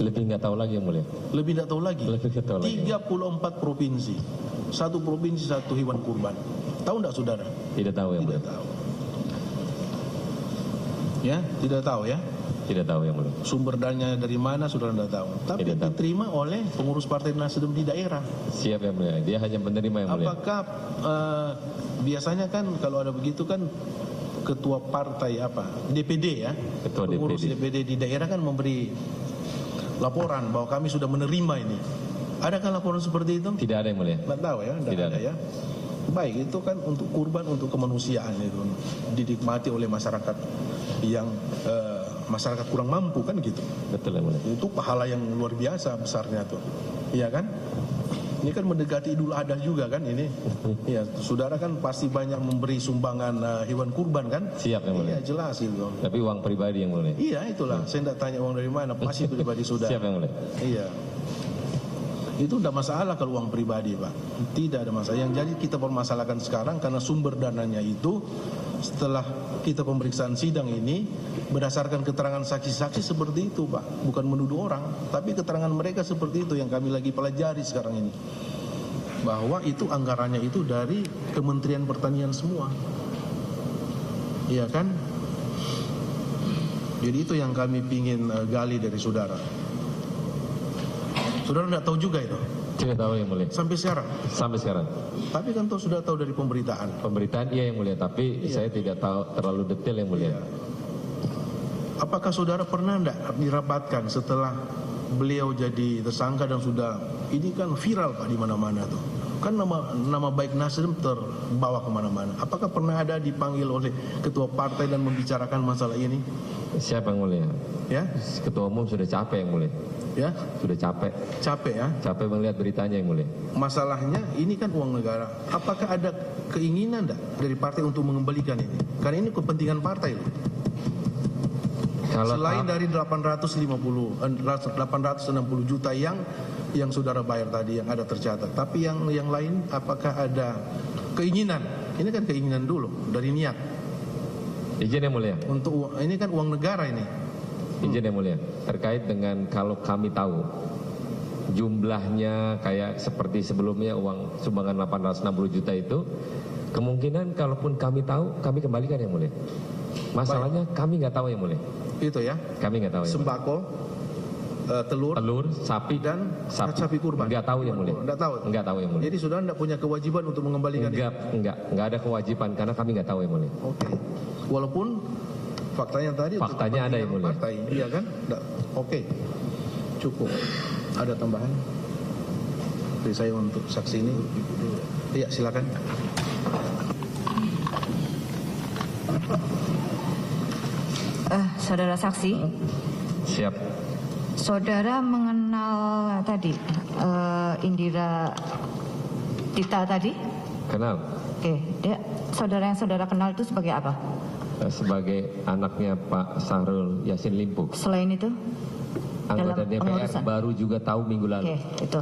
Lebih nggak tahu lagi yang mulia. Lebih tidak tahu lagi. Lebih nggak tahu lagi. 34 provinsi. Satu provinsi satu hewan kurban. Tahu enggak saudara? Tidak tahu yang Tidak mulia. tahu. Ya, tidak tahu ya. Tidak tahu yang mulia. Sumber dananya dari mana saudara tidak tahu. Tapi Tidak tahu. diterima oleh pengurus Partai Nasdem di daerah. Siap yang mulia. Dia hanya menerima yang mulia. Apakah biasanya kan kalau ada begitu kan ketua partai DPD ya, Ketua pengurus DPD. DPD di daerah kan memberi laporan bahwa kami sudah menerima ini. Adakah laporan seperti itu? Tidak ada yang mulia. Tidak tahu ya, tidak Tidak ada ada. ya. baik itu kan untuk kurban, untuk kemanusiaan itu dinikmati oleh masyarakat yang masyarakat kurang mampu kan gitu. Betul yang mulia. Itu pahala yang luar biasa besarnya tuh, iya kan? Ini kan mendekati Idul Adha juga kan ini. Ya, saudara kan pasti banyak memberi sumbangan hewan kurban kan? Siap yang mulia. Iya jelas itu. Tapi uang pribadi yang mulia. Iya itulah. Saya tidak tanya uang dari mana, pasti pribadi saudara. Siap yang mulia. Iya. Itu tidak masalah kalau uang pribadi, Pak. Tidak ada masalah. Yang jadi kita permasalahkan sekarang karena sumber dananya itu setelah kita pemeriksaan sidang ini berdasarkan keterangan saksi-saksi seperti itu, Pak. Bukan menuduh orang, tapi keterangan mereka seperti itu yang kami lagi pelajari sekarang ini. Bahwa itu anggarannya itu dari Kementerian Pertanian semua. Iya kan? Jadi itu yang kami pingin gali dari saudara. Saudara tidak tahu juga itu? Tidak tahu yang mulia. Sampai sekarang? Sampai sekarang. Tapi kan sudah tahu dari pemberitaan. Pemberitaan iya yang mulia, tapi saya tidak tahu terlalu detail yang mulia. Iya. Apakah saudara pernah tidak dirapatkan setelah beliau jadi tersangka dan sudah ini kan viral Pak di mana-mana tuh? Kan nama baik Nasdem terbawa kemana-mana. Apakah pernah ada dipanggil oleh ketua partai dan membicarakan masalah ini? Siapa yang mulia? Ya, Ketua umum sudah capek yang mulia. ya, Sudah capek. capek ya. Capek melihat beritanya yang mulia. Masalahnya ini kan uang negara. Apakah ada keinginan enggak dari partai untuk mengembalikan ini? Karena ini kepentingan partai loh. Kalau Selain dari 860 juta yang saudara bayar tadi yang ada tercatat, tapi yang lain apakah ada keinginan? Ini kan keinginan dulu dari niat. izin yang mulia. Untuk ini kan uang negara ini. Izin yang mulia. Terkait dengan kalau kami tahu jumlahnya kayak seperti sebelumnya uang sumbangan 860 juta itu, kemungkinan kalaupun kami tahu kami kembalikan yang mulia. Masalahnya kami nggak tahu yang mulia. Itu ya. Kami nggak tahu yang mulia. Sembako, telur, sapi dan sapi kurban. Nggak tahu yang mulia. Nggak tahu. Nggak tahu yang mulia. Jadi saudara tidak punya kewajiban untuk mengembalikan ini. Nggak ada kewajiban karena kami nggak tahu yang mulia. Oke. Walaupun faktanya tadi untuk Faktanya ada yang mulia. partai, iya kan? Oke. Cukup. Ada tambahan dari saya untuk saksi ini? Iya, silakan. Saudara saksi, Siap. saudara mengenal tadi Indira Dita tadi? Kenal. Oke, saudara yang saudara kenal itu sebagai apa? Sebagai anaknya Pak Sahrul Yassin Limpo. Selain itu? Anggota dalam DPR pengurusan? baru juga tahu minggu lalu. Oke, itu.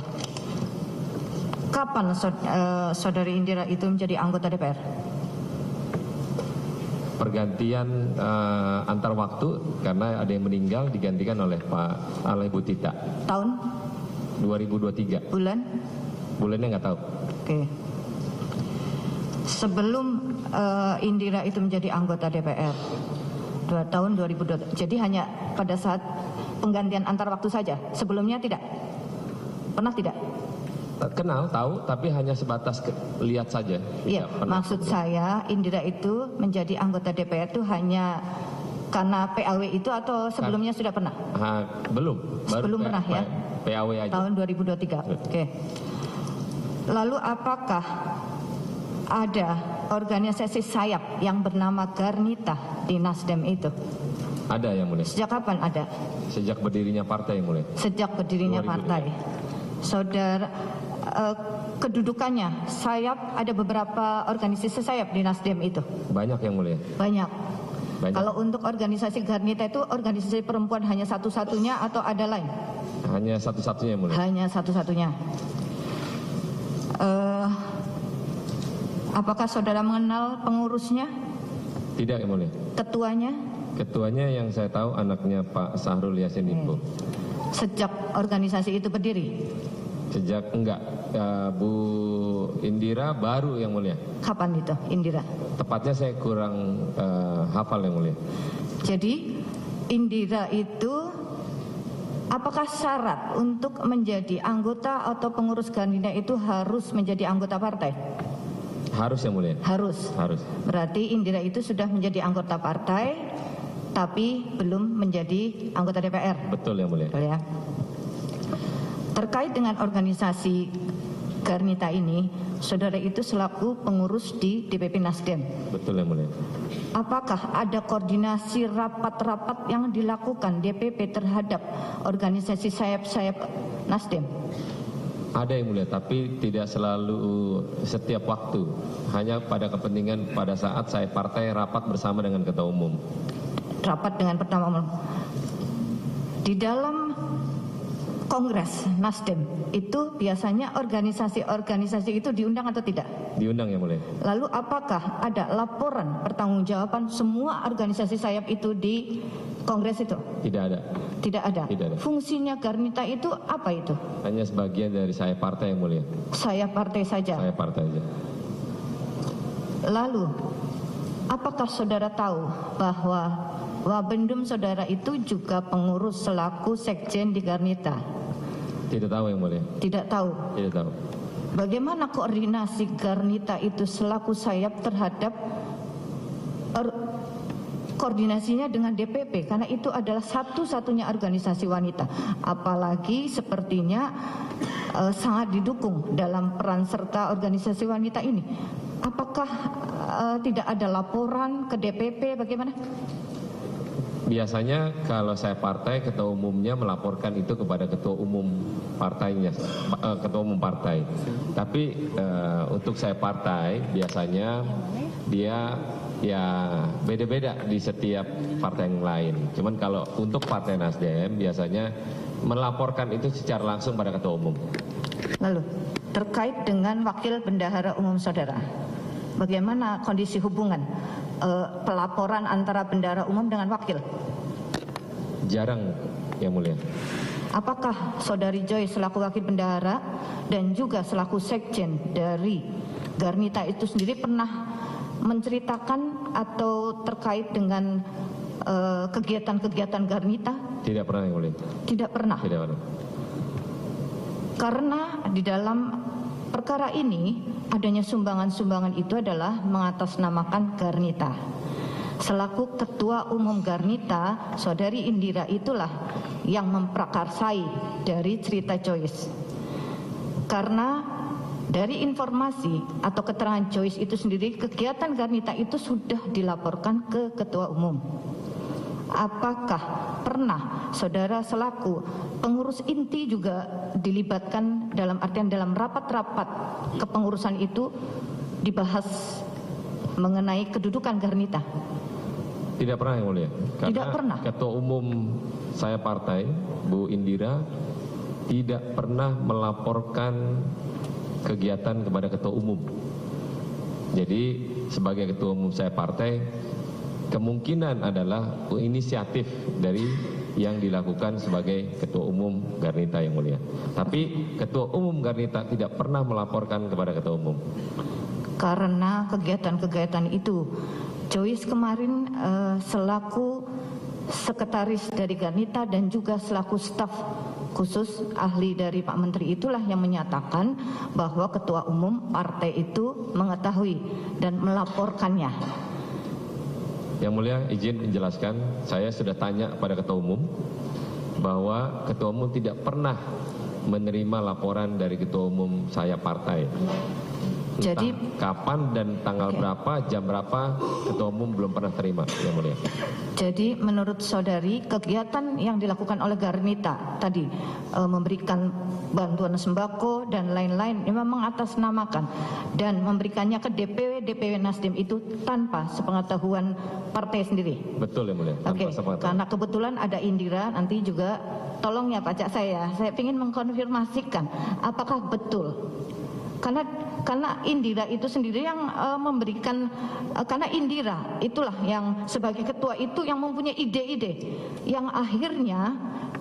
Kapan saudari Indira itu menjadi anggota DPR? Pergantian antar waktu karena ada yang meninggal digantikan oleh Ibu Tita. Tahun? 2023. Bulan? Bulannya nggak tahu. Oke. Sebelum Indira itu menjadi anggota DPR tahun 2020, jadi hanya pada saat penggantian antar waktu saja. Sebelumnya tidak? Pernah tidak? Kenal, tahu, tapi hanya sebatas lihat saja. Iya, Tidak pernah. maksud saya Indira itu menjadi anggota DPR itu hanya karena PAW itu atau sebelumnya sudah pernah? Belum. Belum pernah ya? PAW aja. Tahun 2023. Oke. Lalu apakah ada organisasi sayap yang bernama Garnita di Nasdem itu? Ada yang mulia. Sejak kapan ada? Sejak berdirinya partai yang mulia. Sejak berdirinya 2002. partai. Saudara, kedudukannya sayap, ada beberapa organisasi sayap di Nasdem itu? Banyak yang mulia. Banyak. Banyak. Kalau untuk organisasi Garnita itu organisasi perempuan hanya satu-satunya atau ada lain? Hanya satu-satunya yang mulia. Hanya satu-satunya. Apakah saudara mengenal pengurusnya? Tidak yang mulia. Ketuanya? Ketuanya yang saya tahu anaknya Pak Sahrul Yassin Limpo. Sejak organisasi itu berdiri? Sejak Bu Indira baru yang mulia. Kapan itu Indira? Tepatnya saya kurang hafal yang mulia. Jadi Indira itu apakah syarat untuk menjadi anggota atau pengurus Garnita itu harus menjadi anggota partai? Harus yang mulia. Harus. Harus. Berarti Indira itu sudah menjadi anggota partai tapi belum menjadi anggota DPR. Betul yang mulia. Betul ya. Terkait dengan organisasi Garnita ini, saudara itu selaku pengurus di DPP Nasdem. Betul yang mulia. Apakah ada koordinasi rapat-rapat yang dilakukan DPP terhadap organisasi sayap-sayap Nasdem? Ada yang mulia, tapi tidak selalu setiap waktu. Hanya pada kepentingan pada saat saya partai rapat bersama dengan ketua umum. Rapat dengan pertama umum. Di dalam Kongres Nasdem itu biasanya organisasi-organisasi itu diundang atau tidak? Diundang yang mulia. Lalu apakah ada laporan pertanggungjawaban semua organisasi sayap itu di Kongres itu? Tidak ada. Tidak ada. Tidak ada. Fungsinya Garnita itu apa itu? Hanya sebagian dari saya partai yang mulia. Saya partai saja. Saya partai aja. Lalu apakah saudara tahu bahwa Wabendum saudara itu juga pengurus selaku sekjen di Garnita? Tidak tahu yang mulia. Tidak tahu. Tidak tahu. Bagaimana koordinasi Garnita itu selaku sayap terhadap koordinasinya dengan DPP? Karena itu adalah satu-satunya organisasi wanita. Apalagi sepertinya sangat didukung dalam peran serta organisasi wanita ini. Apakah tidak ada laporan ke DPP? Bagaimana? Biasanya kalau saya partai, ketua umumnya melaporkan itu kepada ketua umum partainya, ketua umum partai. Tapi untuk saya partai biasanya dia ya beda-beda di setiap partai yang lain. Cuman kalau untuk partai Nasdem biasanya melaporkan itu secara langsung pada ketua umum. Lalu terkait dengan wakil bendahara umum saudara, bagaimana kondisi hubungan pelaporan antara bendahara umum dengan wakil? Jarang yang mulia. Apakah saudari Joy selaku wakil bendahara dan juga selaku sekjen dari Garnita itu sendiri pernah menceritakan atau terkait dengan kegiatan-kegiatan Garnita? Tidak pernah yang mulia. Tidak pernah. Tidak pernah. Karena di dalam perkara ini adanya sumbangan-sumbangan itu adalah mengatasnamakan Garnita. Selaku ketua umum Garnita, saudari Indira itulah yang memprakarsai dari cerita Joyce. Karena dari informasi atau keterangan Joyce itu sendiri, kegiatan Garnita itu sudah dilaporkan ke ketua umum. Apakah pernah saudara selaku pengurus inti juga dilibatkan dalam artian dalam rapat-rapat kepengurusan itu dibahas mengenai kedudukan Garnita? Tidak pernah yang mulia. Karena tidak pernah. Ketua umum saya partai, Bu Indira, tidak pernah melaporkan kegiatan kepada ketua umum. Jadi sebagai ketua umum saya partai, kemungkinan adalah inisiatif dari yang dilakukan sebagai ketua umum Garnita yang mulia. Tapi ketua umum Garnita tidak pernah melaporkan kepada ketua umum. Karena kegiatan-kegiatan itu, Joyce kemarin selaku sekretaris dari Garnita dan juga selaku staf khusus ahli dari Pak Menteri itulah yang menyatakan bahwa ketua umum partai itu mengetahui dan melaporkannya. Yang mulia, izin menjelaskan, saya sudah tanya pada ketua umum bahwa ketua umum tidak pernah menerima laporan dari ketua umum saya partai. Jadi kapan dan tanggal berapa, jam berapa, ketua umum belum pernah terima, yang mulia. Jadi menurut saudari, kegiatan yang dilakukan oleh Garnita tadi memberikan bantuan sembako dan lain-lain memang mengatasnamakan dan memberikannya ke DPW Nasdem itu tanpa sepengetahuan partai sendiri. Betul yang mulia. Oke, karena kebetulan ada Indira, nanti juga tolong ya Pak Cak saya ingin mengkonfirmasikan apakah betul. Karena Indira itu sendiri yang memberikan, karena Indira itulah yang sebagai ketua itu yang mempunyai ide-ide yang akhirnya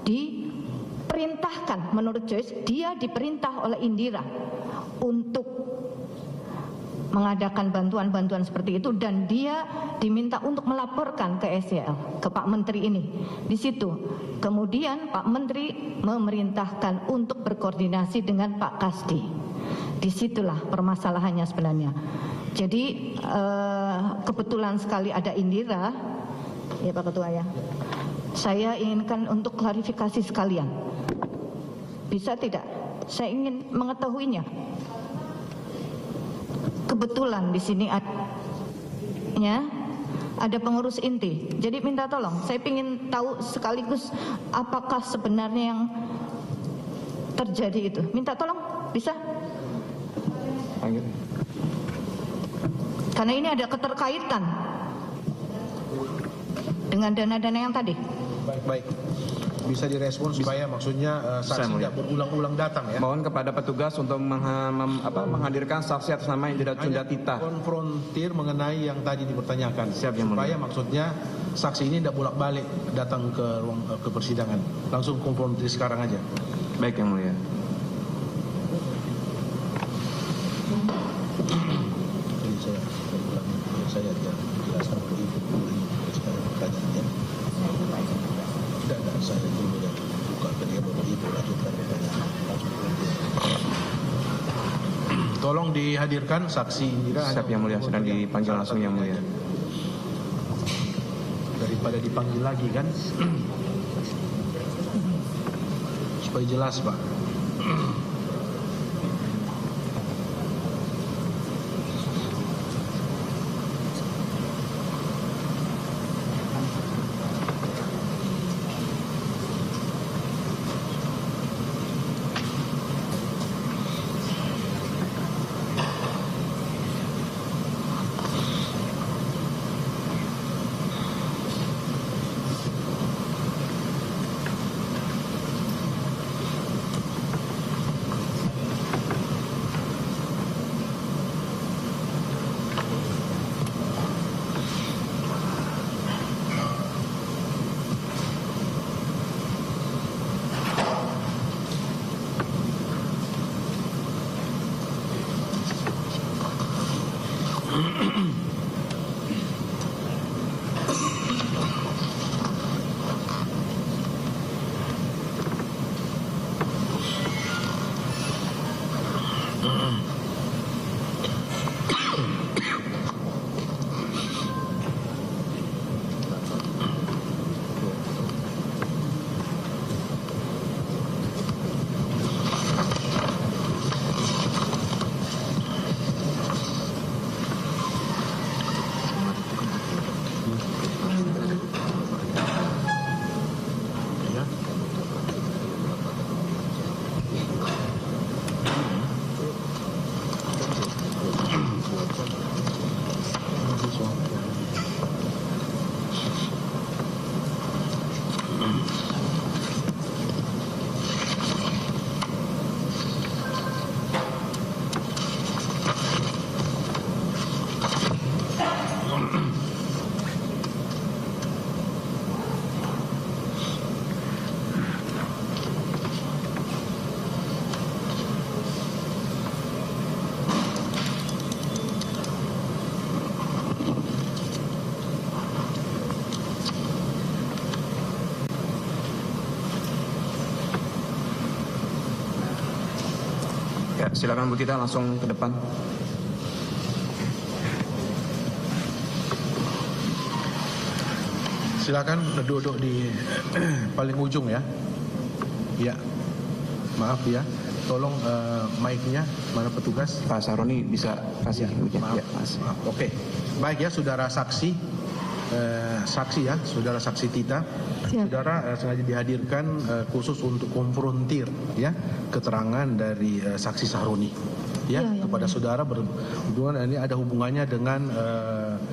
diperintahkan, menurut Joyce dia diperintah oleh Indira untuk mengadakan bantuan-bantuan seperti itu dan dia diminta untuk melaporkan ke SCL, ke Pak Menteri ini. Di situ kemudian Pak Menteri memerintahkan untuk berkoordinasi dengan Pak Kasdi. Disitulah permasalahannya sebenarnya. Jadi kebetulan sekali ada Indira, ya Pak Ketua ya. Saya inginkan untuk klarifikasi sekalian. Bisa tidak? Saya ingin mengetahuinya. kebetulan di sini ada pengurus inti. Jadi minta tolong, saya ingin tahu sekaligus apakah sebenarnya yang terjadi itu. Minta tolong, bisa? Karena ini ada keterkaitan dengan dana-dana yang tadi. Baik. Bisa direspon supaya maksudnya saksi tidak berulang-ulang datang ya. Mohon kepada petugas untuk menghadirkan saksi atas nama Indira Cunda Tita. Konfrontir mengenai yang tadi dipertanyakan. Siap, yang supaya mulia. maksudnya saksi ini tidak bolak-balik datang ke ruang ke persidangan. Langsung konfrontir sekarang aja. Baik, yang mulia. Saya jelaskan ke ibu sekarang pertanyaannya. Tidak, saya dulu yang buka ke dia baru ibu lanjutkan pertanyaan. Tolong dihadirkan saksi Indira. Siap, yang mulia, sedang dipanggil langsung, yang mulia. Daripada dipanggil lagi kan, supaya jelas Pak. Ya, silakan Bu Tita langsung ke depan. Silakan duduk di paling ujung ya. Ya, maaf ya. Tolong mic-nya mana petugas? Pak Saroni bisa kasih ibunya. Maaf, Ya, Mas. maaf. Oke, baik ya, saudara saksi, saksi ya, saudara saksi Tita. Siap. Saudara sengaja dihadirkan khusus untuk konfrontir ya keterangan dari saksi Sahroni ya, Ya, kepada saudara berhubungan, ini ada hubungannya dengan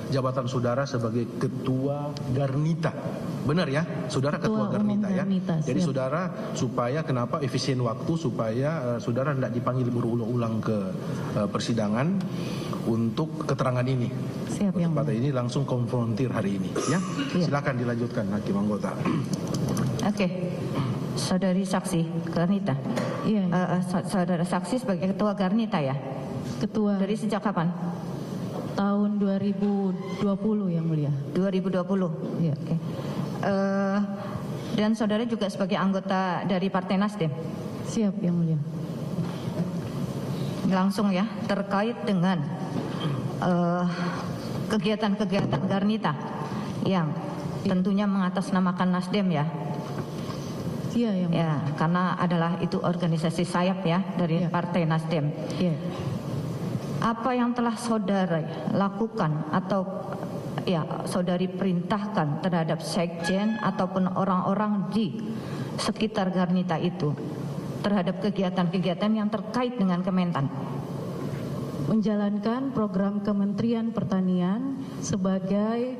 jabatan saudara sebagai ketua Garnita. Benar ya, saudara ketua Garnita ya. Jadi siap. saudara supaya kenapa efisien waktu supaya saudara tidak dipanggil berulang-ulang ke persidangan untuk keterangan ini. Siap, yang Pada mulia. ini langsung konfrontir hari ini ya. Iya. Silakan dilanjutkan Hakim anggota. Oke, saudari saksi Garnita. Iya, Saudara saksi sebagai ketua Garnita ya. Ketua Dari sejak kapan? tahun 2020 yang mulia. 2020. Iya. Oke. Dan saudara juga sebagai anggota dari Partai Nasdem. Siap yang mulia. Langsung ya, terkait dengan kegiatan-kegiatan Garnita yang tentunya mengatasnamakan Nasdem ya. Iya yang mulia. Ya, karena adalah itu organisasi sayap ya dari Iya. Partai Nasdem. Iya. apa yang telah saudara lakukan atau ya saudari perintahkan terhadap sekjen ataupun orang-orang di sekitar Garnita itu terhadap kegiatan-kegiatan yang terkait dengan Kementan? Menjalankan program Kementerian Pertanian sebagai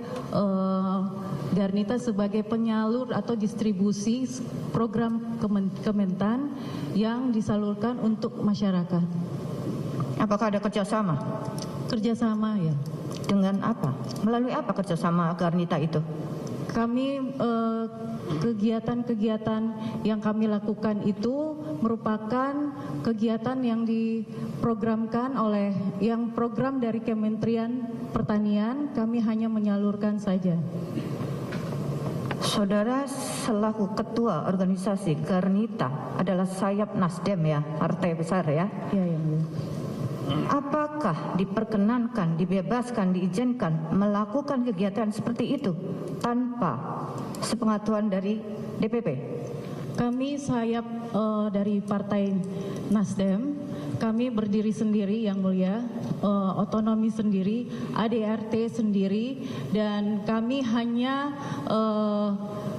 Garnita sebagai penyalur atau distribusi program Kementan yang disalurkan untuk masyarakat. Apakah ada kerjasama? Kerjasama ya. Dengan apa? Melalui apa kerjasama Garnita itu? Kami kegiatan-kegiatan yang kami lakukan itu merupakan kegiatan yang diprogramkan oleh yang program dari Kementerian Pertanian, kami hanya menyalurkan saja. Saudara selaku ketua organisasi Garnita adalah sayap Nasdem ya, partai besar ya. Ya, yang mulia. Apakah diperkenankan, dibebaskan, diizinkan melakukan kegiatan seperti itu tanpa sepengetahuan dari DPP? Kami sayap dari Partai Nasdem, kami berdiri sendiri yang mulia, otonomi sendiri, ADRT sendiri, dan kami hanya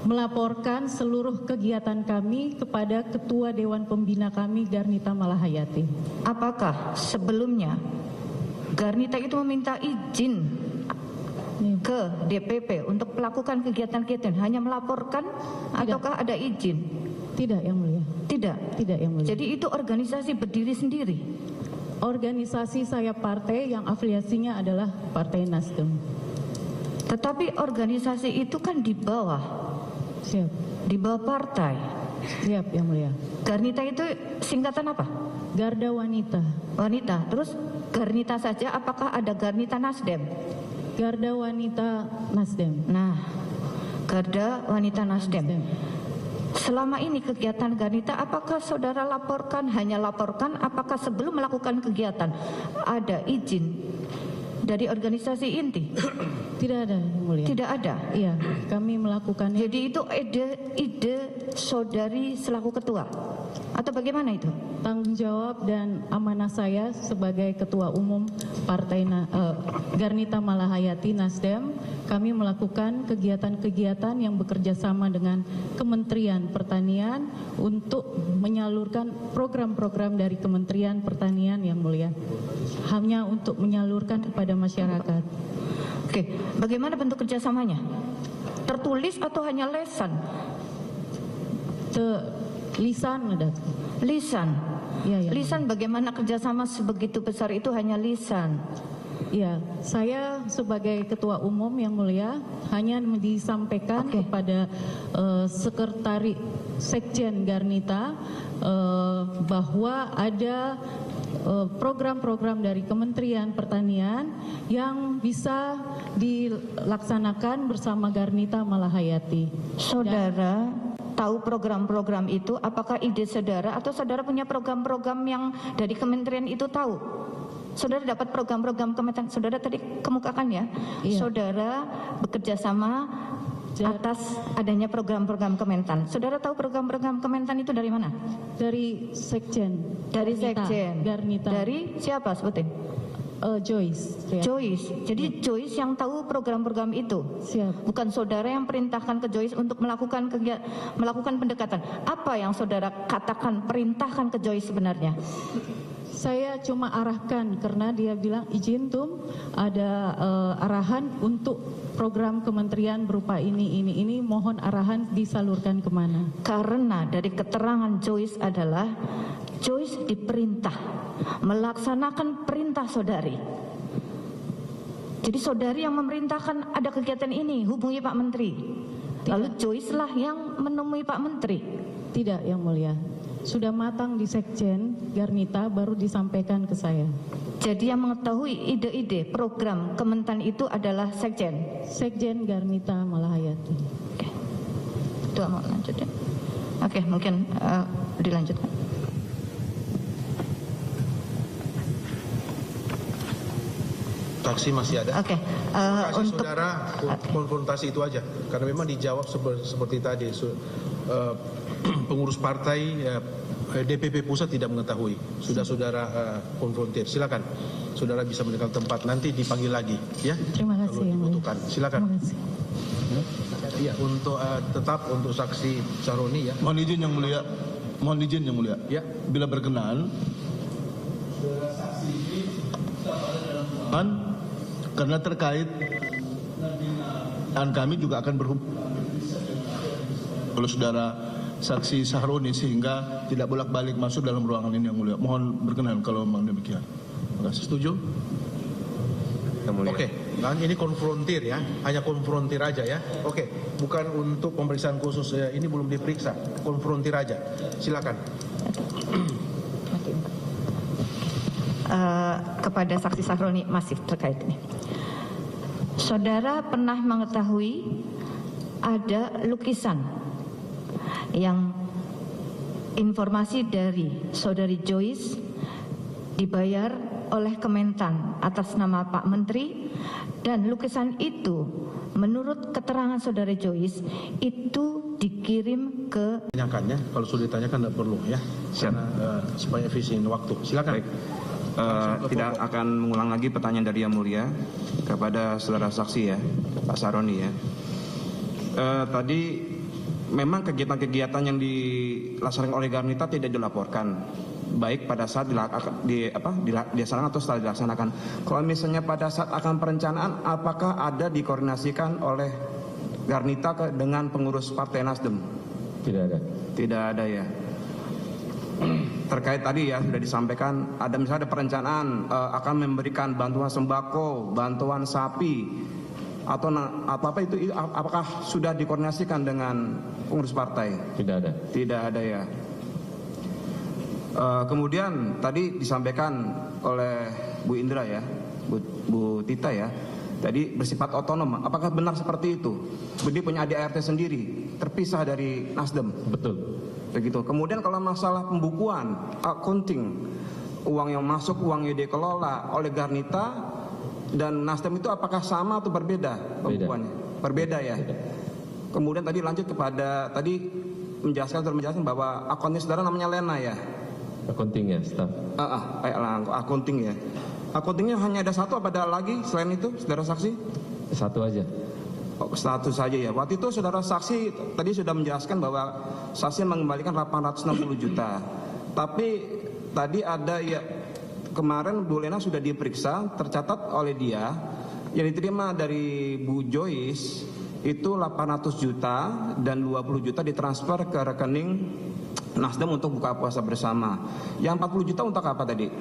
melaporkan seluruh kegiatan kami kepada Ketua Dewan Pembina kami, Garnita Malahayati. Apakah sebelumnya Garnita itu meminta izin ke DPP untuk melakukan kegiatan-kegiatan, hanya melaporkan ataukah ada izin? Tidak yang mulia. Tidak. Tidak yang mulia. Jadi itu organisasi berdiri sendiri. Organisasi saya partai yang afiliasinya adalah Partai Nasdem. Tetapi organisasi itu kan di bawah Siap. di bawah partai. Siap yang mulia. Garnita itu singkatan apa? Garda Wanita. Wanita. Terus Garnita saja, apakah ada Garnita Nasdem? Garda Wanita Nasdem. Nah, Garda Wanita Nasdem. Selama ini kegiatan Garnita, apakah saudara laporkan, hanya laporkan, apakah sebelum melakukan kegiatan ada izin dari organisasi inti? Tidak ada yang mulia. Tidak ada. Iya, kami melakukannya. Jadi itu ide saudari selaku ketua atau bagaimana itu? Tanggung jawab dan amanah saya sebagai Ketua Umum Partai Garnita Malahayati Nasdem, kami melakukan kegiatan-kegiatan yang bekerja sama dengan Kementerian Pertanian untuk menyalurkan program-program dari Kementerian Pertanian yang mulia, hanya untuk menyalurkan kepada masyarakat. Oke, bagaimana bentuk kerjasamanya? Tertulis atau hanya lesan? Lisan ada. Lisan. Ya, ya. Lisan bagaimana kerjasama sebegitu besar itu hanya lisan? Ya, saya sebagai Ketua Umum yang mulia hanya disampaikan kepada Sekretari Sekjen Garnita bahwa ada program-program dari Kementerian Pertanian yang bisa dilaksanakan bersama Garnita Malahayati. Saudara tahu program-program itu, apakah ide saudara atau saudara punya program-program yang dari kementerian itu tahu? Saudara dapat program-program Kementan, saudara tadi kemukakan ya, Iya. Saudara bekerja sama atas adanya program-program Kementan. Saudara tahu program-program Kementan itu dari mana? Dari Sekjen. Dari Garnita. Sekjen. Garnita. Dari siapa sebutin? Joyce. Ya. Joyce. Jadi Joyce yang tahu program-program itu. Siap. Bukan saudara yang perintahkan ke Joyce untuk melakukan pendekatan. Apa yang saudara katakan perintahkan ke Joyce sebenarnya? Saya cuma arahkan karena dia bilang izin Tum, ada arahan untuk program kementerian berupa ini, mohon arahan disalurkan kemana. Karena dari keterangan Joyce adalah Joyce diperintah melaksanakan perintah saudari. Jadi saudari yang memerintahkan ada kegiatan ini, hubungi Pak Menteri. Lalu Joyce lah yang menemui Pak Menteri. Tidak yang mulia. Sudah matang di Sekjen Garnita baru disampaikan ke saya. Jadi yang mengetahui ide-ide program Kementan itu adalah Sekjen. Sekjen Garnita Malahayati. Oke. Itu mau lanjut ya. Oke, mungkin dilanjutkan. Saksi masih ada. Oke. Kasih Untuk saudara konfrontasi itu aja, karena memang dijawab seperti tadi pengurus partai DPP pusat tidak mengetahui. Sudah saudara konfrontir. Silakan. Saudara bisa meninggal tempat, nanti dipanggil lagi, ya. Terima kasih Kalau yang mulia. dibutuhkan. Silakan. Terima kasih. Ya, untuk tetap untuk saksi Sahroni, ya. Mohon izin yang mulia. Mohon izin yang mulia. Ya. Bila berkenan, karena terkait dan kami juga akan berhubung kalau saudara saksi Sahroni sehingga tidak bolak-balik masuk dalam ruangan ini yang mulia. Mohon berkenan kalau memang demikian. Terima kasih. Setuju? Yang mulia. Oke, nah ini konfrontir ya, hanya konfrontir aja ya. Oke, bukan untuk pemeriksaan khusus, ini belum diperiksa, konfrontir aja. Silakan. Kepada saksi Sahroni masih terkait ini. Saudara pernah mengetahui ada lukisan yang informasi dari saudari Joyce dibayar oleh Kementan atas nama Pak Menteri, dan lukisan itu menurut keterangan saudari Joyce itu dikirim ke... Tanyakannya, kalau sudah ditanyakan tidak perlu ya, karena supaya efisien waktu. Silakan. Baik. Tidak akan mengulang lagi pertanyaan dari Yang Mulia kepada saudara saksi ya, Pak Sahroni ya. Tadi memang kegiatan-kegiatan yang dilaksanakan oleh Garnita tidak dilaporkan, baik pada saat dilaksanakan atau setelah dilaksanakan. Kalau misalnya pada saat akan perencanaan, apakah ada dikoordinasikan oleh Garnita dengan pengurus Partai Nasdem? Tidak ada. Tidak ada ya. Terkait tadi ya sudah disampaikan, ada misalnya ada perencanaan akan memberikan bantuan sembako, bantuan sapi, atau apa itu, apakah sudah dikoordinasikan dengan pengurus partai? Tidak ada. Tidak ada ya. Kemudian tadi disampaikan oleh Bu Indra ya, Bu Tita ya, tadi bersifat otonom. Apakah benar seperti itu? Dia punya ADART sendiri, terpisah dari Nasdem. Betul. Begitu. Kemudian kalau masalah pembukuan, accounting, uang yang masuk, uang yang dikelola oleh Garnita dan Nasdem itu apakah sama atau berbeda pembukuannya? Berbeda ya. Beda. Kemudian tadi lanjut kepada tadi menjelaskan bahwa akunnya saudara namanya Lena ya. Accounting ya, staff. Accounting ya. Accountingnya hanya ada satu, apa ada lagi selain itu, saudara saksi? Satu aja. Satu saja ya. Waktu itu saudara saksi tadi sudah menjelaskan bahwa saksi mengembalikan 860 juta. Tapi tadi ada ya, kemarin Bu Lena sudah diperiksa, tercatat oleh dia yang diterima dari Bu Joyce itu 800 juta dan 20 juta ditransfer ke rekening Nasdem untuk buka puasa bersama. Yang 40 juta untuk apa tadi?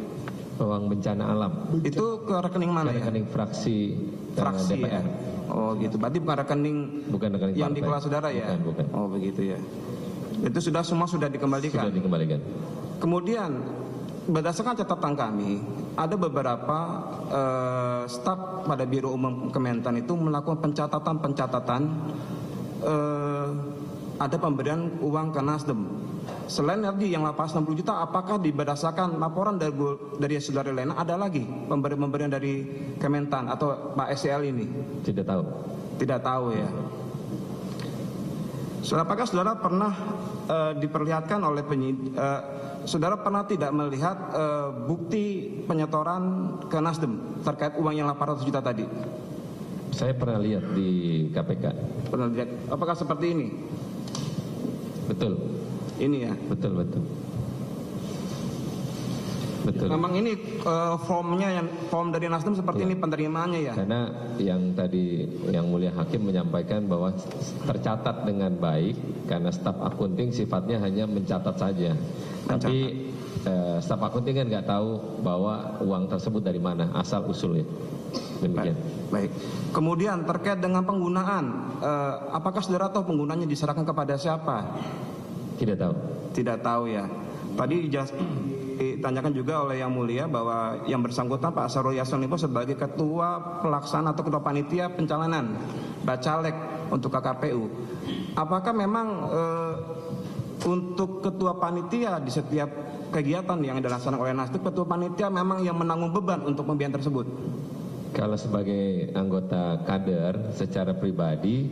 Uang bencana alam. Itu ke rekening mana ya? Rekening fraksi Ya? DPR. Oh gitu. Berarti bukan rekening yang dikelola saudara ya? Bukan. Oh begitu ya. Itu semua sudah dikembalikan. Sudah dikembalikan. Kemudian berdasarkan catatan kami, ada beberapa staf pada Biro Umum Kementan itu melakukan pencatatan ada pemberian uang ke Nasdem. Selain tadi yang 860 juta, apakah berdasarkan laporan dari saudara Lena ada lagi pemberian dari Kementan atau Pak SCL ini? Tidak tahu. Tidak tahu ya. Apakah saudara pernah diperlihatkan oleh saudara pernah tidak melihat bukti penyetoran ke Nasdem terkait uang yang 800 juta tadi? Saya pernah lihat di KPK. Pernah lihat? Apakah seperti ini? Betul. Ini ya. Betul. Memang ini form dari Nasdem seperti ini penerimaannya ya. Karena yang tadi yang mulia hakim menyampaikan bahwa tercatat dengan baik karena staf akunting sifatnya hanya mencatat saja. Tapi staf akunting kan nggak tahu bahwa uang tersebut dari mana, asal usulnya. Demikian. Baik. Kemudian terkait dengan penggunaan, apakah saudara tahu penggunanya diserahkan kepada siapa? Tidak tahu. Tidak tahu ya. Tadi ditanyakan juga oleh Yang Mulia bahwa yang bersangkutan Pak Sahrul Yassin Limpo sebagai ketua pelaksana atau ketua panitia pencalonan bacalek untuk KKPU. Apakah memang untuk ketua panitia di setiap kegiatan yang dilaksanakan oleh Nasdem, ketua panitia memang yang menanggung beban untuk pembiayaan tersebut? Kalau sebagai anggota kader secara pribadi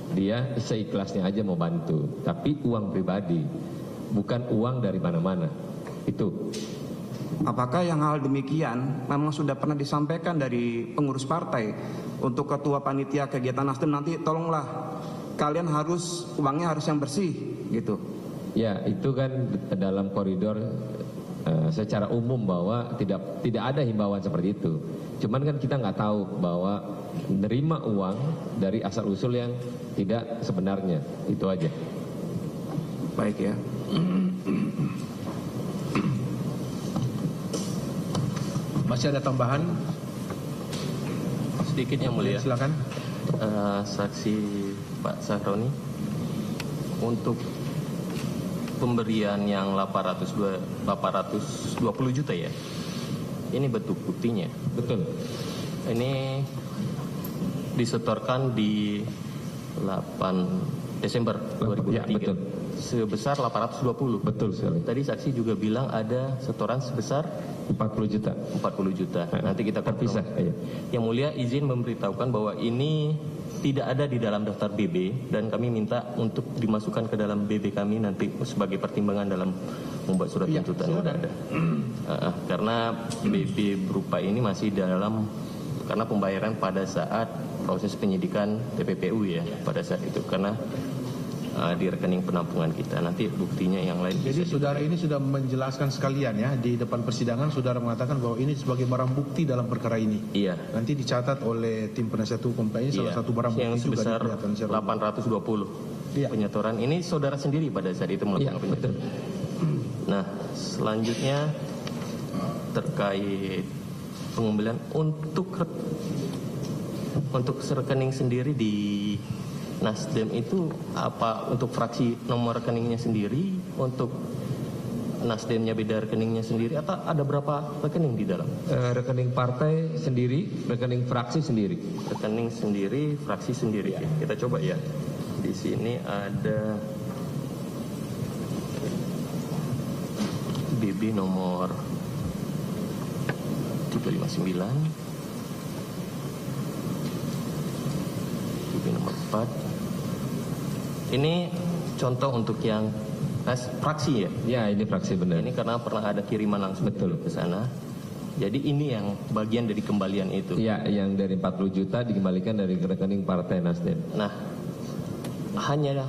dia seikhlasnya aja mau bantu, tapi uang pribadi bukan uang dari mana-mana. Itu. Apakah yang hal demikian memang sudah pernah disampaikan dari pengurus partai untuk ketua panitia kegiatan Nasdem, nanti tolonglah kalian harus uangnya harus yang bersih gitu? Ya, itu kan dalam koridor secara umum bahwa tidak ada himbauan seperti itu. Cuman kan kita nggak tahu bahwa menerima uang dari asal-usul yang tidak sebenarnya. Itu aja. Baik ya. Masih ada tambahan? Sedikit yang mulia. Silakan. Saksi Pak Sahroni, untuk pemberian yang 820 juta ya, ini betul buktinya. Betul. Ini disetorkan di 8 Desember 2023. Ya, betul. Sebesar 820. Betul sekali. Tadi saksi juga bilang ada setoran sebesar 40 juta. 40 juta. Nanti kita terpisah. Ya. Yang mulia izin memberitahukan bahwa ini tidak ada di dalam daftar BB dan kami minta untuk dimasukkan ke dalam BB kami nanti sebagai pertimbangan dalam membuat surat tuntutan. Sudah ada. Karena BB berupa ini masih dalam, karena pembayaran pada saat proses penyidikan TPPU ya, pada saat itu karena di rekening penampungan kita. Nanti buktinya yang lain. Jadi saudara ini sudah menjelaskan sekalian ya, di depan persidangan saudara mengatakan bahwa ini sebagai barang bukti dalam perkara ini. Iya. Nanti dicatat oleh tim penasihat hukum ini salah satu barang yang bukti juga sebesar 820. Iya. Penyetoran ini saudara sendiri pada saat itu melakukan penyetoran. Nah, selanjutnya terkait pengembalian untuk rekening sendiri di Nasdem itu apa, untuk fraksi nomor rekeningnya sendiri, untuk Nasdemnya beda rekeningnya sendiri, atau ada berapa rekening di dalam? Rekening partai sendiri, rekening fraksi sendiri. Rekening sendiri, fraksi sendiri. Ya. Kita coba ya. Di sini ada BB nomor 359, BB nomor 4. Ini contoh untuk yang fraksi ya? Ya, ini fraksi benar. Ini karena pernah ada kiriman langsung betul ke sana. Jadi ini yang bagian dari kembalian itu. Ya, yang dari 40 juta dikembalikan dari rekening Partai Nasdem. Nah, hanya 2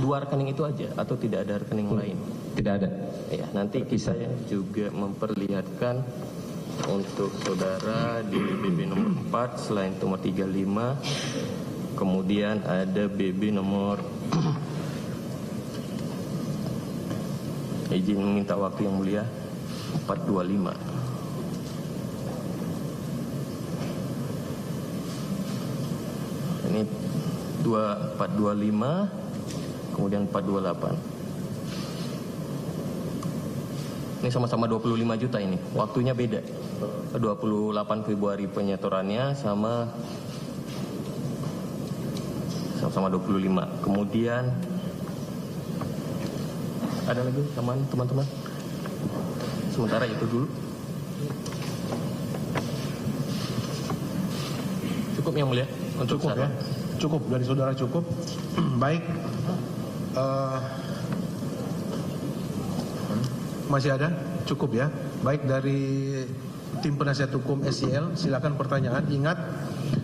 rekening itu aja atau tidak ada rekening lain? Tidak ada. Ya, nanti kita juga memperlihatkan untuk saudara di BB nomor 4 selain nomor 35, kemudian ada BB nomor izin meminta waktu yang mulia 425. Ini 425, kemudian 428. Ini sama-sama 25 juta ini. Waktunya beda. 28 Februari penyetorannya sama 25. Kemudian ada lagi teman-teman. Sementara itu dulu. Cukup yang mulia untuk cukup ya. Cukup dari saudara cukup. Baik. Masih ada? Cukup ya. Baik, dari tim penasihat hukum SCL, silakan pertanyaan. Ingat,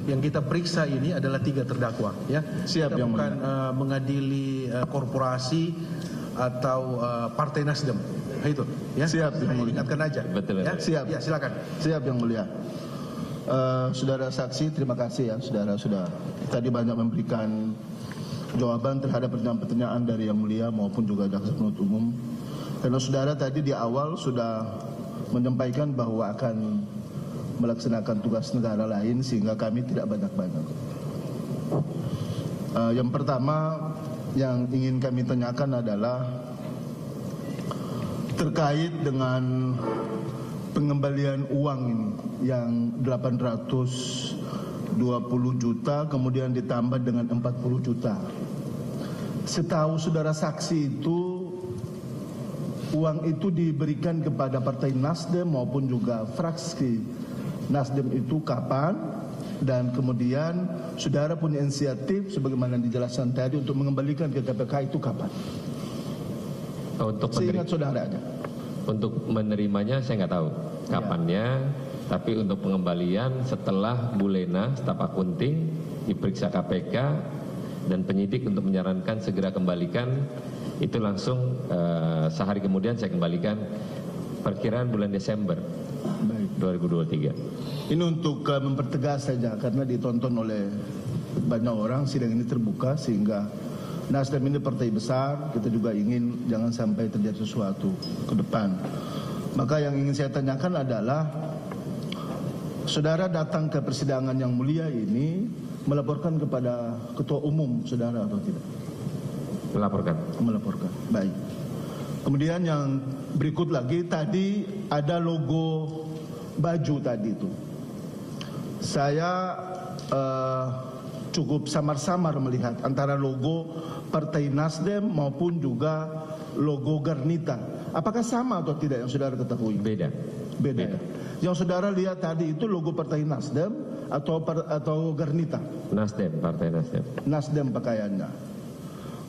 yang kita periksa ini adalah 3 terdakwa ya. Siap, kita yang bukan mengadili korporasi atau Partai Nasdem. Itu ya. Siap, yang mulia. Ingatkan aja. Betul. Ya? Siap. Ya, silakan. Siap, yang mulia. Saudara saksi, terima kasih ya, saudara sudah tadi banyak memberikan jawaban terhadap pertanyaan-pertanyaan dari yang mulia maupun juga jaksa penuntut umum. Karena saudara tadi di awal sudah menyampaikan bahwa akan melaksanakan tugas negara lain sehingga kami tidak banyak-banyak. Yang pertama yang ingin kami tanyakan adalah terkait dengan pengembalian uang ini yang 820 juta kemudian ditambah dengan 40 juta. Setahu saudara saksi itu uang itu diberikan kepada Partai Nasdem maupun juga fraksi Nasdem itu kapan, dan kemudian saudara punya inisiatif sebagaimana dijelaskan tadi untuk mengembalikan ke KPK itu kapan? Untuk seingat saudara aja. Untuk menerimanya saya nggak tahu kapannya, tapi untuk pengembalian setelah Bu Lena, staf akunting, diperiksa KPK dan penyidik untuk menyarankan segera kembalikan, itu langsung sehari kemudian saya kembalikan, perkiraan bulan Desember 2023. Ini untuk mempertegas saja karena ditonton oleh banyak orang, sidang ini terbuka sehingga Nasdem ini partai besar, kita juga ingin jangan sampai terjadi sesuatu ke depan. Maka yang ingin saya tanyakan adalah, saudara datang ke persidangan yang mulia ini melaporkan kepada ketua umum saudara atau tidak? Melaporkan. Melaporkan, baik. Kemudian yang berikut lagi, tadi ada logo baju tadi itu. Saya cukup samar-samar melihat antara logo Partai Nasdem maupun juga logo Garnita. Apakah sama atau tidak yang saudara ketahui? Beda. Beda. Yang saudara lihat tadi itu logo Partai Nasdem atau Garnita? Nasdem, Partai Nasdem. Nasdem pakaiannya.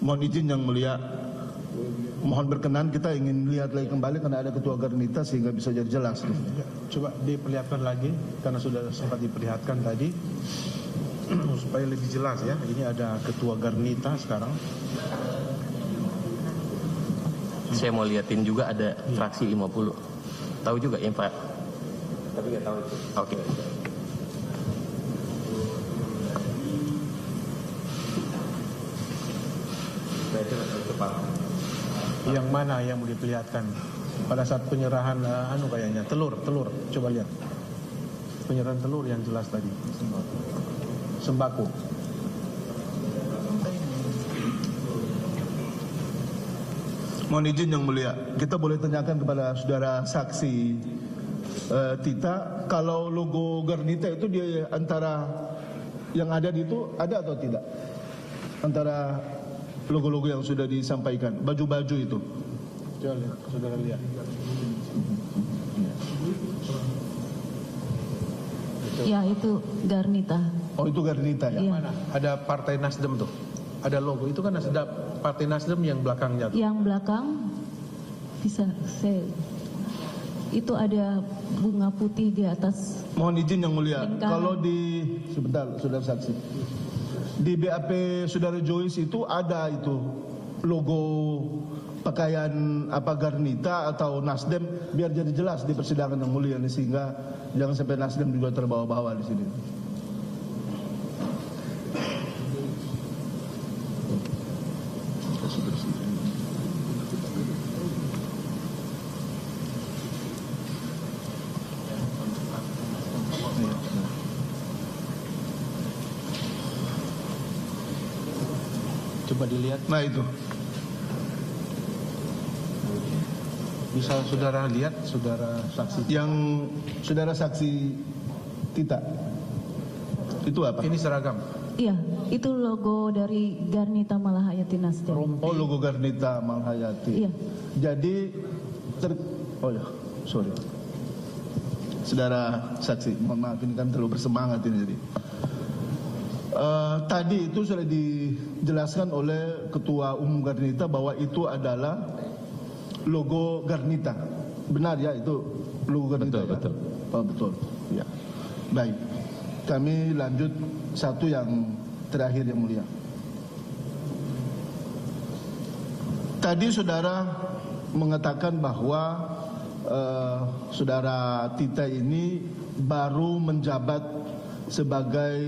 Mohon izin yang mulia, mohon berkenan kita ingin lihat lagi kembali karena ada ketua Garnita sehingga bisa jadi jelas. Coba diperlihatkan lagi karena sudah sempat diperlihatkan tadi supaya lebih jelas ya. Ini ada ketua Garnita sekarang. Saya mau liatin juga ada fraksi 50. Tahu juga ya Pak? Tapi nggak tahu itu. Oke. Yang mana yang mau diperlihatkan pada saat penyerahan kayaknya telur, coba lihat penyerahan telur yang jelas tadi, sembako. Mohon izin yang mulia, kita boleh tanyakan kepada saudara saksi Tita, kalau logo Garnita itu di antara yang ada di itu ada atau tidak? Antara logo-logo yang sudah disampaikan, baju-baju itu. Coba lihat, saudara lihat. Ya, itu Garnita. Oh, itu Garnita ya? Iya. Mana? Ada Partai Nasdem tuh. Ada logo itu kan ada Partai Nasdem yang belakangnya tuh. Yang belakang bisa saya itu ada bunga putih di atas. Mohon izin yang mulia, Lingkaran. kalau di sebentar saudara saksi, di BAP saudara Joyce itu ada itu logo pakaian apa Garnita atau Nasdem, biar jadi jelas di persidangan yang mulia ini sehingga jangan sampai Nasdem juga terbawa-bawa di sini. Coba dilihat. Nah itu. Bisa saudara lihat, saudara saksi. Yang saudara saksi Tita, itu apa? Ini seragam. Iya, itu logo dari Garnita Malahayati Nasdem. Oh, logo Garnita Malahayati. Iya. Jadi oh ya, sorry. Saudara saksi, mohon maaf ini kan terlalu bersemangat ini jadi. Tadi itu sudah dijelaskan oleh Ketua Umum Garnita bahwa itu adalah logo Garnita. Benar ya itu logo Garnita? Betul, ya? betul. Oh, betul. Ya. Baik. Kami lanjut satu yang terakhir yang mulia. Tadi saudara mengatakan bahwa saudara Tita ini baru menjabat sebagai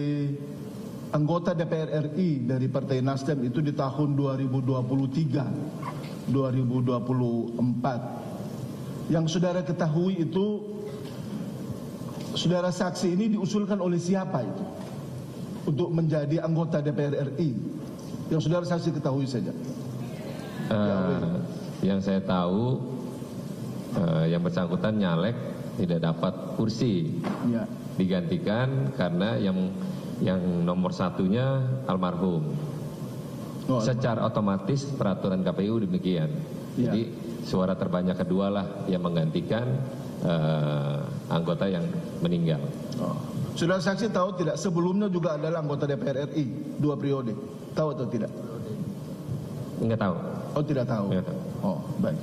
anggota DPR RI dari Partai Nasdem itu di tahun 2023, 2024. Yang saudara ketahui itu, saudara saksi ini diusulkan oleh siapa itu untuk menjadi anggota DPR RI? Yang saudara saksi ketahui saja. Yang saya tahu, yang bersangkutan nyalek tidak dapat kursi, Ya. digantikan karena yang nomor satunya almarhum. Oh, Secara otomatis peraturan KPU demikian. Ya. Jadi suara terbanyak kedua lah yang menggantikan anggota yang meninggal. Oh. Saudara saksi tahu tidak sebelumnya juga adalah anggota DPR RI 2 periode? Tahu atau tidak? Enggak tahu. Oh, tidak tahu. Enggak tahu. Oh, baik.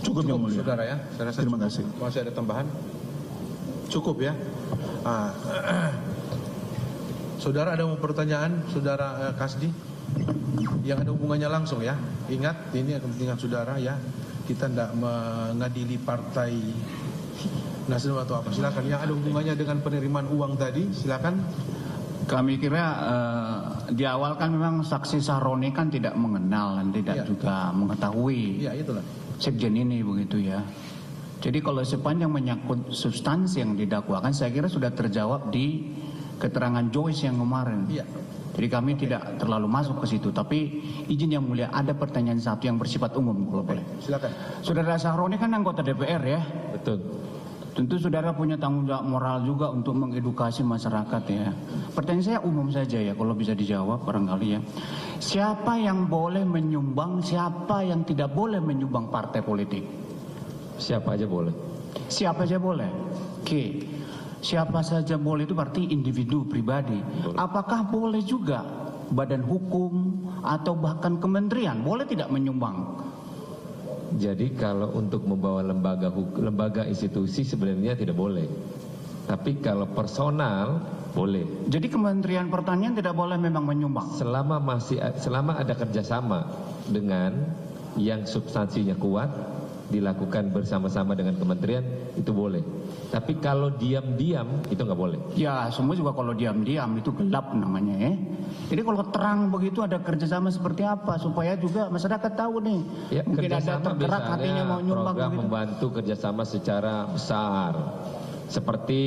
Cukup yang mulia. Saudara ya. Saya rasa Terima cukup. kasih. Masih ada tambahan? Cukup ya. Saudara ada mau pertanyaan, Saudara Kasdi? Yang ada hubungannya langsung ya. Ingat, ini kepentingan saudara ya. Kita tidak mengadili partai Nasdem atau apa. Silakan. Yang ada hubungannya dengan penerimaan uang tadi, silakan. Kami kira di awal kan memang saksi Sahroni kan tidak mengenal dan tidak juga mengetahui itulah sekjen ini begitu ya. Jadi kalau sepanjang menyangkut substansi yang didakwakan, saya kira sudah terjawab di keterangan Joyce yang kemarin. Jadi kami tidak terlalu masuk ke situ. Tapi izin yang mulia, ada pertanyaan satu yang bersifat umum kalau boleh. Silakan. Saudara Sahroni kan anggota DPR ya. Betul. Tentu saudara punya tanggung jawab moral juga untuk mengedukasi masyarakat ya. Pertanyaan saya umum saja ya, kalau bisa dijawab barangkali ya. Siapa yang boleh menyumbang, siapa yang tidak boleh menyumbang partai politik? Siapa aja boleh. Siapa aja boleh. Oke. Siapa saja boleh itu berarti individu pribadi. Apakah boleh juga badan hukum atau bahkan kementerian boleh tidak menyumbang? Jadi kalau untuk membawa lembaga institusi sebenarnya tidak boleh. Tapi kalau personal boleh. Jadi Kementerian Pertanian tidak boleh memang menyumbang. Selama ada kerjasama dengan yang substansinya kuat, dilakukan bersama-sama dengan kementerian, itu boleh. Tapi kalau diam-diam itu nggak boleh. Ya semua juga kalau diam-diam itu gelap namanya ya. Jadi kalau terang begitu ada kerjasama seperti apa supaya juga masyarakat tahu nih. Ya, mungkin ada tergerak hatinya mau nyumbang. Program begitu. membantu kerjasama secara besar. Seperti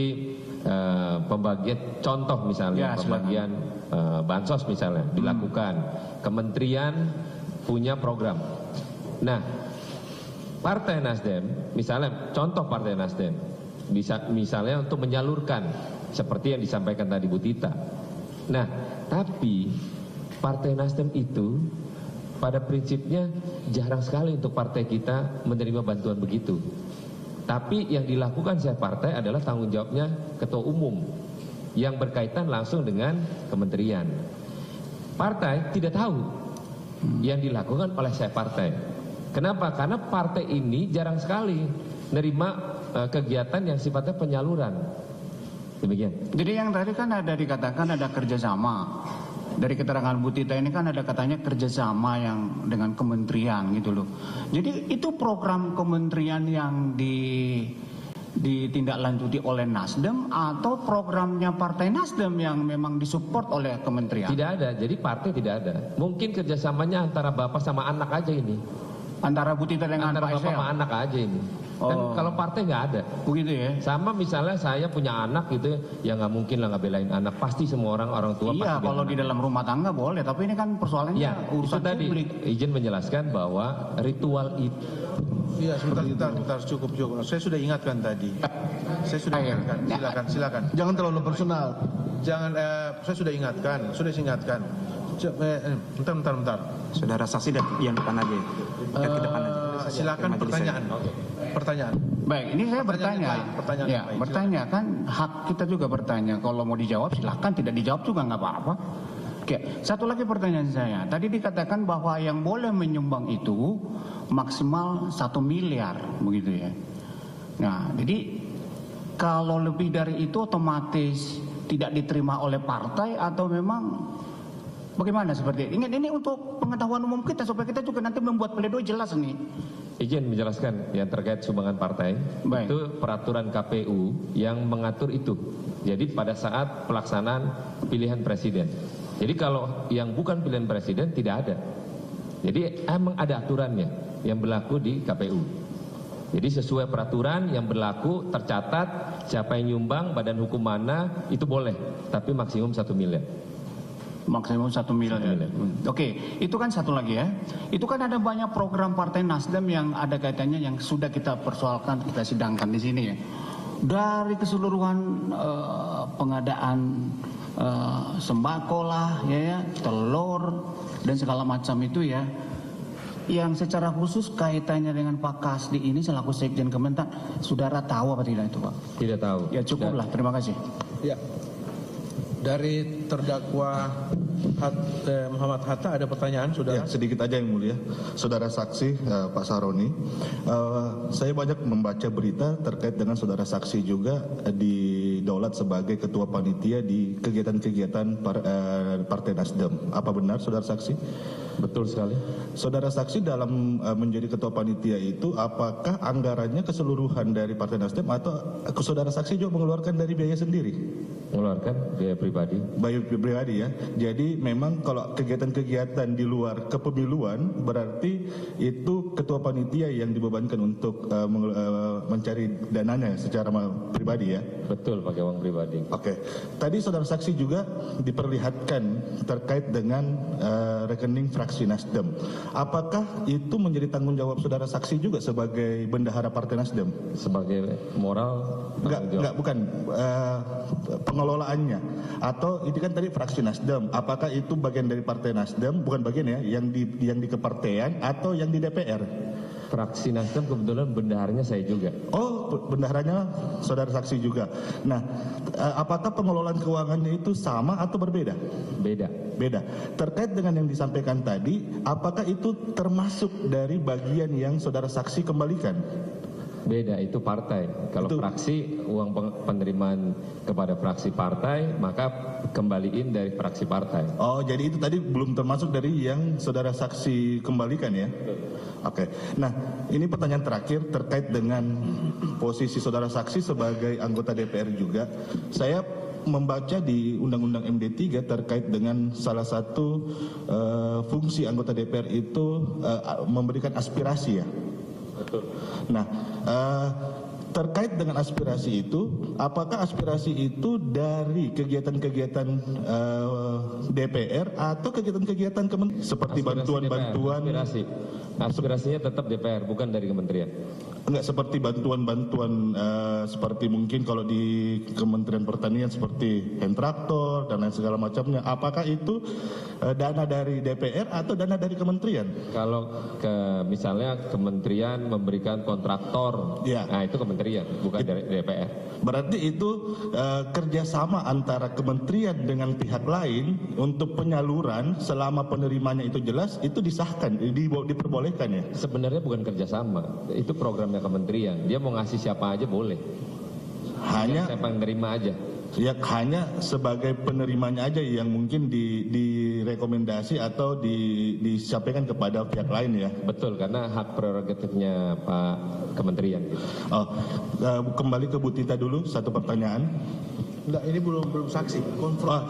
pembagian contoh misalnya, pembagian bansos misalnya dilakukan. Kementerian punya program. Nah, Partai Nasdem, misalnya contoh Partai Nasdem, misalnya untuk menyalurkan seperti yang disampaikan tadi Bu Tita. Nah, tapi Partai Nasdem itu pada prinsipnya jarang sekali untuk partai kita menerima bantuan begitu. Tapi yang dilakukan oleh partai adalah tanggung jawabnya ketua umum yang berkaitan langsung dengan kementerian. Partai tidak tahu yang dilakukan oleh saya partai. Kenapa? Karena partai ini jarang sekali menerima kegiatan yang sifatnya penyaluran. Demikian. Jadi yang tadi kan ada dikatakan ada kerjasama. Dari keterangan Bu Tita ini kan ada katanya kerjasama yang dengan kementerian gitu loh. Jadi itu program kementerian yang ditindaklanjuti oleh Nasdem atau programnya Partai Nasdem yang memang disupport oleh kementerian? Tidak ada, jadi partai tidak ada. Mungkin kerjasamanya antara bapak sama anak aja ini. Antara Bu Tita dengan antara Pak bapak sama anak aja ini. Kan kalau partai nggak ada. Begitu ya. Sama misalnya saya punya anak gitu ya nggak mungkin lah nggak belain anak. Pasti semua orang tua iya, pasti kalau di dalam rumah tangga boleh, tapi ini kan persoalannya urusan itu tadi publik. Izin menjelaskan bahwa ritual itu. Iya, sebentar, cukup. Saya sudah ingatkan tadi. Saya sudah ingatkan. Silakan. Jangan terlalu personal. Jangan. Saya sudah ingatkan. Bentar. Saudara saksi dan yang depan aja. Ke depan aja. Silakan pertanyaan. Baik, ini saya bertanya. Bertanya kan hak kita juga bertanya. Kalau mau dijawab silahkan, tidak dijawab juga nggak apa-apa. Oke, satu lagi pertanyaan saya. Tadi dikatakan bahwa yang boleh menyumbang itu maksimal 1 miliar, begitu ya. Nah, jadi kalau lebih dari itu otomatis tidak diterima oleh partai atau memang bagaimana seperti ini? Ini untuk pengetahuan umum kita supaya kita juga nanti membuat pledoi jelas nih. Izin menjelaskan yang terkait sumbangan partai. Baik. Itu peraturan KPU yang mengatur itu. Jadi pada saat pelaksanaan pilihan presiden. Jadi kalau yang bukan pilihan presiden tidak ada. Jadi emang ada aturannya yang berlaku di KPU. Jadi sesuai peraturan yang berlaku tercatat siapa yang nyumbang, badan hukum mana itu boleh, tapi maksimum 1 miliar. Maksimum 1 miliar. Oke, itu kan satu lagi ya. Itu kan ada banyak program Partai Nasdem yang ada kaitannya yang sudah kita persoalkan, kita sidangkan di sini ya. Dari keseluruhan pengadaan sembako lah, ya, telur dan segala macam itu ya. Yang secara khusus kaitannya dengan Pak Kasdi ini selaku Sekjen Kementan, saudara tahu apa tidak itu Pak? Tidak tahu. Ya cukuplah, terima kasih. Ya. Dari terdakwa Muhammad Hatta ada pertanyaan, saudara? Ya, sedikit aja yang mulia, saudara saksi Pak Saroni. Saya banyak membaca berita terkait dengan saudara saksi juga didaulat sebagai ketua panitia di kegiatan-kegiatan Partai Nasdem. Apa benar saudara saksi? Betul sekali. Saudara saksi dalam menjadi ketua panitia itu, apakah anggarannya keseluruhan dari Partai Nasdem atau saudara saksi juga mengeluarkan dari biaya sendiri? Mengeluarkan biaya pribadi. Biaya pribadi ya. Jadi memang kalau kegiatan-kegiatan di luar kepemiluan berarti itu ketua panitia yang dibebankan untuk mencari dananya secara pribadi ya. Betul, pakai uang pribadi. Oke. Tadi saudara saksi juga diperlihatkan terkait dengan rekening fraksi Nasdem. Apakah itu menjadi tanggung jawab saudara saksi juga sebagai bendahara Partai Nasdem? Sebagai moral? Enggak, bukan. Pengelolaannya. Atau ini kan tadi fraksi Nasdem. Apakah itu bagian dari Partai Nasdem? Bukan bagian ya, yang di kepartean atau yang di DPR? Fraksi Nasdem kebetulan bendaharanya saya juga. Oh, bendaharanya saudara saksi juga. Nah, apakah pengelolaan keuangannya itu sama atau berbeda? Beda. Beda. Terkait dengan yang disampaikan tadi, apakah itu termasuk dari bagian yang saudara saksi kembalikan? Beda, itu partai. Kalau fraksi, uang penerimaan kepada fraksi partai, maka kembaliin dari fraksi partai. Oh, jadi itu tadi belum termasuk dari yang saudara saksi kembalikan ya? Oke. Nah, ini pertanyaan terakhir terkait dengan posisi saudara saksi sebagai anggota DPR juga. Saya membaca di Undang-Undang MD3 terkait dengan salah satu fungsi anggota DPR itu memberikan aspirasi ya. Betul. Nah, terkait dengan aspirasi itu, apakah aspirasi itu dari kegiatan-kegiatan DPR atau kegiatan-kegiatan kementerian seperti bantuan-bantuan? Aspirasinya tetap DPR, bukan dari kementerian. Enggak, seperti bantuan-bantuan seperti mungkin kalau di Kementerian Pertanian seperti hand traktor dan lain segala macamnya. Apakah itu dana dari DPR atau dana dari kementerian? Kalau misalnya kementerian memberikan kontraktor, ya. Nah itu kementerian, bukan dari DPR. Berarti itu kerjasama antara kementerian dengan pihak lain untuk penyaluran selama penerimanya itu jelas, itu disahkan, diperbolehkan ya? Sebenarnya bukan kerjasama, itu programnya kementerian. Dia mau ngasih siapa aja boleh. Hanya siapa yang nerima aja. Ya, hanya sebagai penerimanya aja yang mungkin direkomendasi atau disampaikan kepada pihak lain ya. Betul, karena hak prerogatifnya Pak Kementerian. Gitu. Kembali ke Bu Tita dulu, satu pertanyaan. Enggak, ini belum saksi.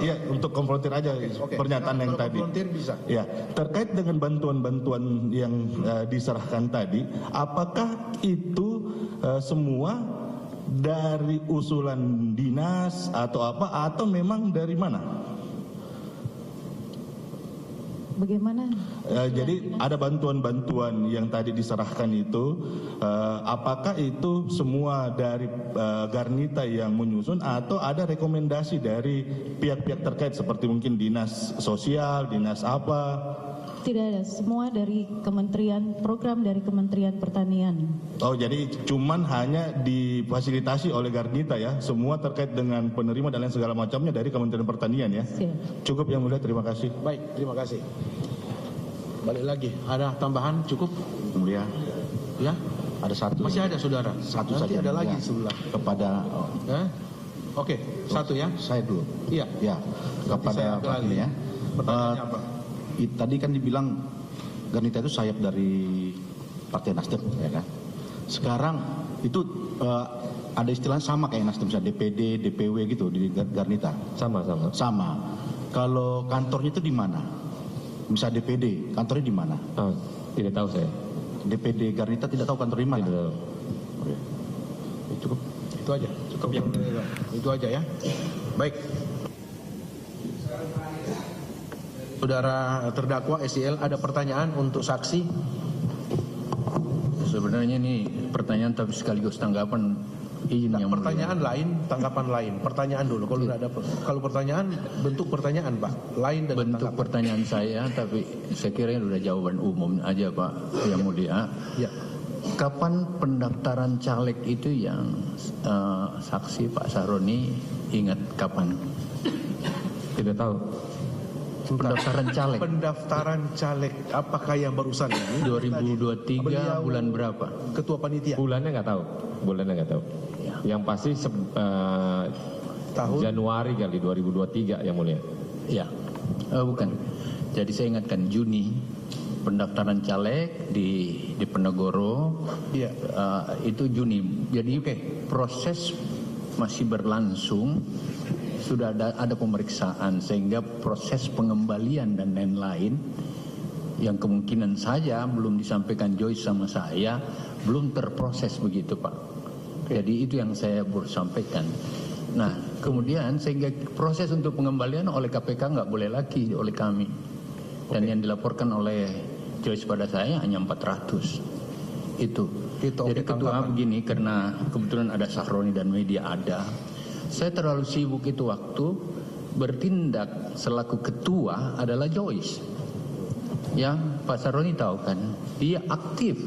Iya, untuk konfrontir aja pernyataan yang tadi. Konfrontir bisa. Ya, terkait dengan bantuan-bantuan yang diserahkan tadi, apakah itu semua dari usulan dinas atau apa, atau memang dari mana? Bagaimana? Jadi ada bantuan-bantuan yang tadi diserahkan itu, apakah itu semua dari Garnita yang menyusun atau ada rekomendasi dari pihak-pihak terkait seperti mungkin dinas sosial, dinas apa? Tidak ada, semua dari kementerian, program dari Kementerian Pertanian. Oh, jadi cuman hanya difasilitasi oleh Garnita ya, semua terkait dengan penerima dan lain segala macamnya dari Kementerian Pertanian ya. Siap. Cukup yang mulia, terima kasih. Baik, terima kasih. Balik lagi, ada tambahan cukup? Mulia. Ya? Ada satu. Masih ada saudara? Satu Nanti saja. ada lagi ya, sebelah. Kepada. Oke, satu ya. Saya dulu. Iya. Ya, kepada Pak ini ya. Pertanyaannya apa? Tadi kan dibilang Garnita itu sayap dari Partai Nasdem, ya kan? Sekarang itu ada istilah sama kayak Nasdem, misalnya DPD, DPW gitu di Garnita. Sama. Kalau kantornya itu di mana? Misalnya DPD, kantornya di mana? Tidak tahu saya. DPD Garnita tidak tahu kantor di mana? Tidak tahu. Cukup. Itu aja. Cukup yang itu aja ya. Baik. Saudara terdakwa SIL, ada pertanyaan untuk saksi? Sebenarnya ini pertanyaan tapi sekaligus tanggapan. Izin yang pertanyaan lain, tanggapan lain. Pertanyaan dulu. Kalau ada, kalau pertanyaan bentuk pertanyaan Pak, lain dengan bentuk tanggapan. Pertanyaan saya, tapi saya kira udah jawaban umum aja Pak yang mulia. Ya. Kapan pendaftaran caleg itu yang saksi Pak Saroni ingat kapan? Tidak tahu. Pendaftaran caleg. Pendaftaran caleg, apakah yang barusan ini? 2023 bulan berapa? Ketua panitia. Bulannya nggak tahu. Ya. Yang pasti Tahun? Januari kali 2023 yang mulia. Ya, bukan. Jadi saya ingatkan Juni pendaftaran caleg di Penegoro. Iya. Itu Juni. Jadi proses masih berlangsung. Sudah ada pemeriksaan sehingga proses pengembalian dan lain-lain yang kemungkinan saja belum disampaikan Joyce sama saya belum terproses begitu Pak. Jadi itu yang saya baru sampaikan. Nah kemudian sehingga proses untuk pengembalian oleh KPK nggak boleh lagi oleh kami. Dan yang dilaporkan oleh Joyce pada saya hanya 400 itu. Jadi ketua begini karena kebetulan ada Sahroni dan media ada. Saya terlalu sibuk itu waktu bertindak selaku ketua adalah Joyce. Ya, Pak Sahroni tahu kan, dia aktif.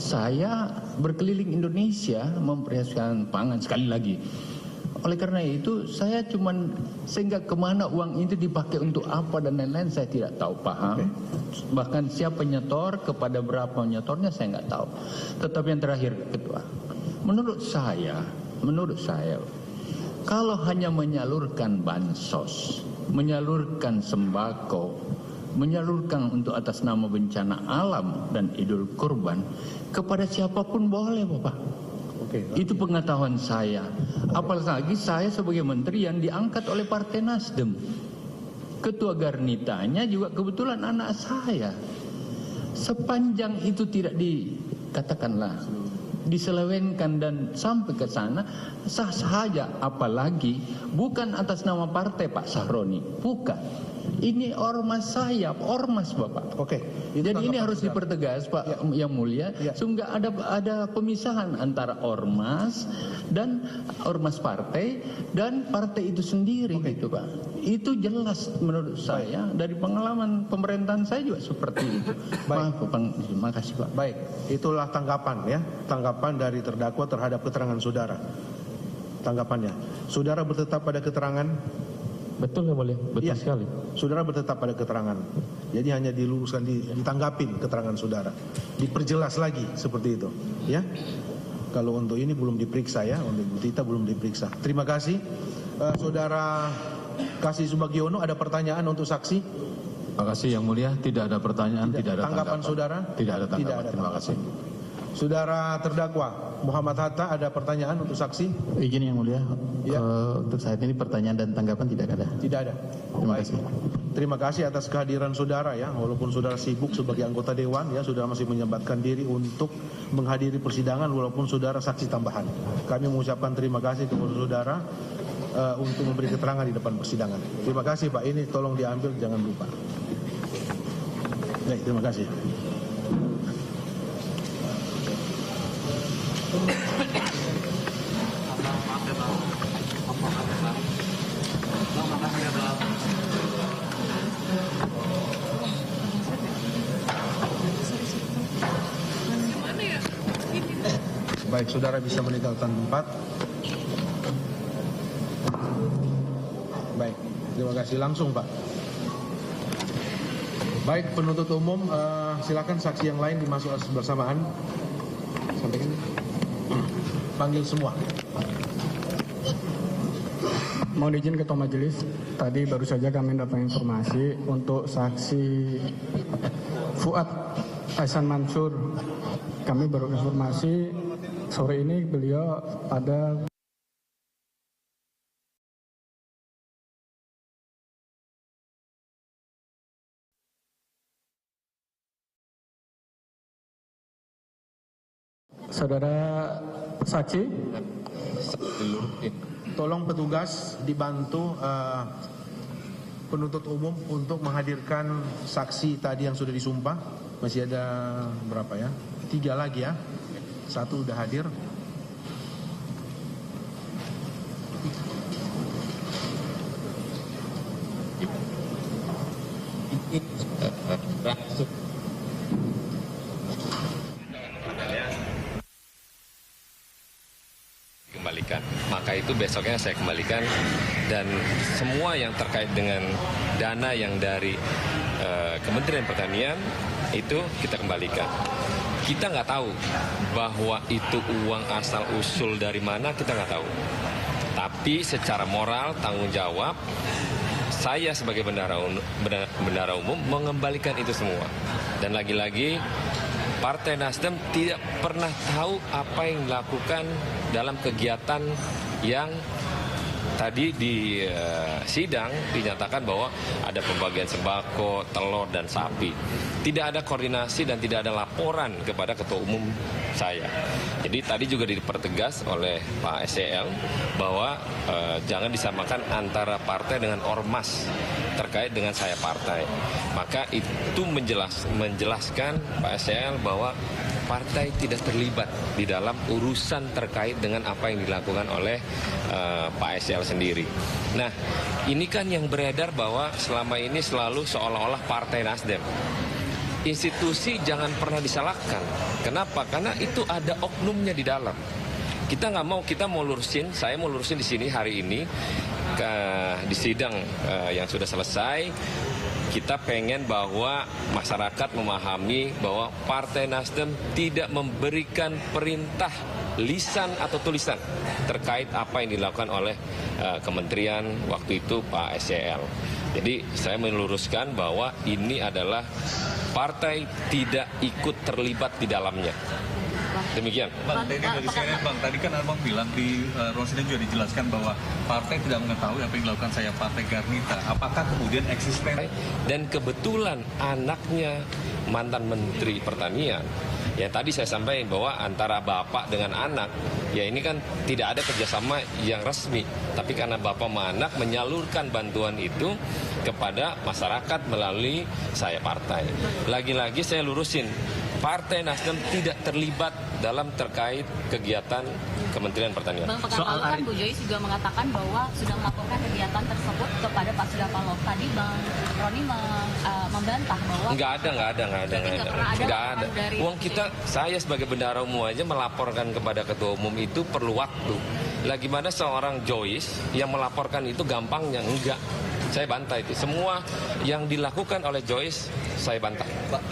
Saya berkeliling Indonesia mempersiapkan pangan sekali lagi. Oleh karena itu saya cuman sehingga kemana uang itu dipakai untuk apa dan lain-lain saya tidak tahu paham. Bahkan siapa nyetor, kepada berapa nyetornya saya nggak tahu. Tetapi yang terakhir ketua, menurut saya kalau hanya menyalurkan bansos, menyalurkan sembako, menyalurkan untuk atas nama bencana alam dan Idul Kurban kepada siapapun boleh Bapak. Itu pengetahuan saya. Apalagi saya sebagai menteri yang diangkat oleh Partai Nasdem. Ketua Garnitanya juga kebetulan anak saya. Sepanjang itu tidak dikatakanlah diselewengkan dan sampai ke sana sah saja, apalagi bukan atas nama partai Pak Sahroni, bukan. Ini ormas saya, ormas Bapak. Jadi ini harus dipertegas Pak yang mulia, sehingga ada pemisahan antara ormas dan ormas partai dan partai itu sendiri gitu Pak. Itu jelas menurut saya dari pengalaman pemerintahan saya juga seperti itu. Maaf, terima kasih Pak. Baik, itulah tanggapan ya, tanggapan dari terdakwa terhadap keterangan saudara. Tanggapannya, saudara bertetap pada keterangan. Betul ya mulia, betul sekali. Saudara bertetap pada keterangan. Jadi hanya diluruskan, ditanggapin keterangan saudara, diperjelas lagi seperti itu, ya. Kalau untuk ini belum diperiksa ya, untuk Bu Tita belum diperiksa. Terima kasih, saudara Kasih Subagiono. Ada pertanyaan untuk saksi? Terima kasih yang mulia. Tidak ada pertanyaan, tidak ada tanggapan saudara. Tidak ada tanggapan. Terima kasih. Saudara terdakwa Muhammad Hatta, ada pertanyaan untuk saksi? Izin yang mulia, untuk saat ini pertanyaan dan tanggapan tidak ada. Tidak ada. Terima kasih. Terima kasih atas kehadiran saudara ya, walaupun saudara sibuk sebagai anggota dewan ya, saudara masih menyempatkan diri untuk menghadiri persidangan walaupun saudara saksi tambahan. Kami mengucapkan terima kasih kepada saudara untuk memberi keterangan di depan persidangan. Terima kasih Pak, ini tolong diambil, jangan lupa. Baik, terima kasih. Baik, saudara bisa meninggalkan tempat. Baik, terima kasih. Langsung Pak. Baik, penuntut umum, silakan saksi yang lain dimasuk bersamaan. Sampaikan. Panggil semua. Mohon izin Ketua Majelis, tadi baru saja kami dapat informasi untuk saksi Fuad Ahsan Mansur. Kami baru informasi sore ini beliau ada saudara saksi. Tolong petugas dibantu penuntut umum untuk menghadirkan saksi tadi yang sudah disumpah. Masih ada berapa ya? 3 lagi ya. 1 udah hadir. Kembalikan. Maka maka itu besoknya saya kembalikan, dan semua yang terkait dengan dana yang dari Kementerian Pertanian itu kita kembalikan. Kita nggak tahu bahwa itu uang asal usul dari mana, kita nggak tahu. Tapi secara moral tanggung jawab saya sebagai bendahara umum mengembalikan itu semua. Dan lagi-lagi Partai Nasdem tidak pernah tahu apa yang dilakukan dalam kegiatan yang tadi di sidang dinyatakan bahwa ada pembagian sembako, telur, dan sapi. Tidak ada koordinasi dan tidak ada laporan kepada ketua umum saya. Jadi tadi juga dipertegas oleh Pak SEL bahwa jangan disamakan antara partai dengan ormas terkait dengan saya partai. Maka itu menjelaskan Pak SEL bahwa partai tidak terlibat di dalam urusan terkait dengan apa yang dilakukan oleh Pak SEL sendiri. Nah, ini kan yang beredar bahwa selama ini selalu seolah-olah Partai Nasdem. Institusi jangan pernah disalahkan. Kenapa? Karena itu ada oknumnya di dalam. Kita nggak mau, kita mau lurusin, saya mau lurusin di sini hari ini di sidang yang sudah selesai. Kita pengen bahwa masyarakat memahami bahwa Partai Nasdem tidak memberikan perintah lisan atau tulisan terkait apa yang dilakukan oleh kementerian waktu itu Pak SEL. Jadi saya meluruskan bahwa ini adalah partai tidak ikut terlibat di dalamnya. Demikian. Bang, dari CNN, Bang, tadi kan Abang bilang di ruang sidang juga dijelaskan bahwa partai tidak mengetahui apa yang dilakukan saya partai Garnita. Apakah kemudian eksisten? Dan kebetulan anaknya mantan Menteri Pertanian, ya tadi saya sampaikan bahwa antara bapak dengan anak, ya ini kan tidak ada kerjasama yang resmi. Tapi karena bapak sama anak menyalurkan bantuan itu kepada masyarakat melalui saya partai. Lagi-lagi saya lurusin, Partai Nasdem tidak terlibat dalam terkait kegiatan Kementerian Pertanian. Bang, pekan lalu kan Bu Joyce juga mengatakan bahwa sudah melakukan kegiatan tersebut kepada Pak Surya Paloh. Tadi Bang Roni membantah bahwa nggak ada. Uang kita, saya sebagai bendahara umum aja melaporkan kepada ketua umum itu perlu waktu. Lah gimana seorang Joyce yang melaporkan itu gampangnya? Enggak. Saya bantah itu. Semua yang dilakukan oleh Joyce saya bantah. Pak,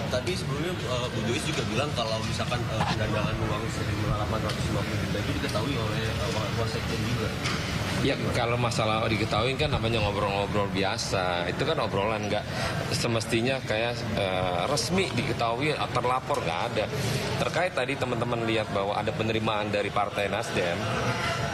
tadi sebelumnya Bu Joyce juga bilang kalau misalkan pendanaan uang 1.850 juta itu diketahui oleh Wasekjen juga. Ya kalau masalah diketahui kan namanya ngobrol-ngobrol biasa. Itu kan obrolan, nggak semestinya kayak resmi diketahui atau terlapor, nggak ada. Terkait tadi teman-teman lihat bahwa ada penerimaan dari Partai Nasdem,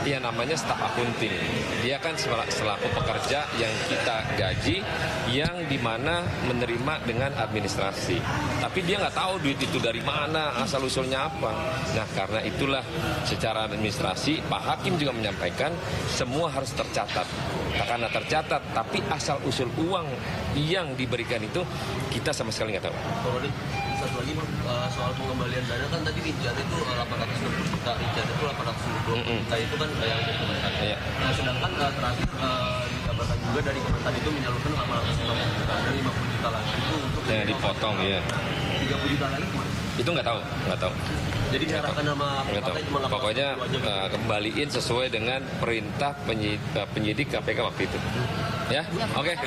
ya namanya staf akunting. Dia kan selaku pekerja yang kita gaji, yang dimana menerima dengan administrasi. Tapi dia nggak tahu duit itu dari mana, asal-usulnya apa. Nah karena itulah secara administrasi Pak Hakim juga menyampaikan semua harus tercatat. Karena tercatat, tapi asal-usul uang yang diberikan itu kita sama sekali nggak tahu. Satu lagi Bang, soal pengembalian dana kan tadi rincian itu 860 juta, rincian itu 820 juta itu kan yang dari Kementerian. Iya. Nah sedangkan terakhir dikabarkan juga dari Kementerian itu menyalurkan 850 juta dan 50 juta lagi itu untuk yang dipotong ya. 30 juta lagi gimana? Itu nggak tahu. Jadi diarahkan sama partai cuma pokoknya kembaliin sesuai dengan perintah penyidik KPK waktu itu. Ya, oke.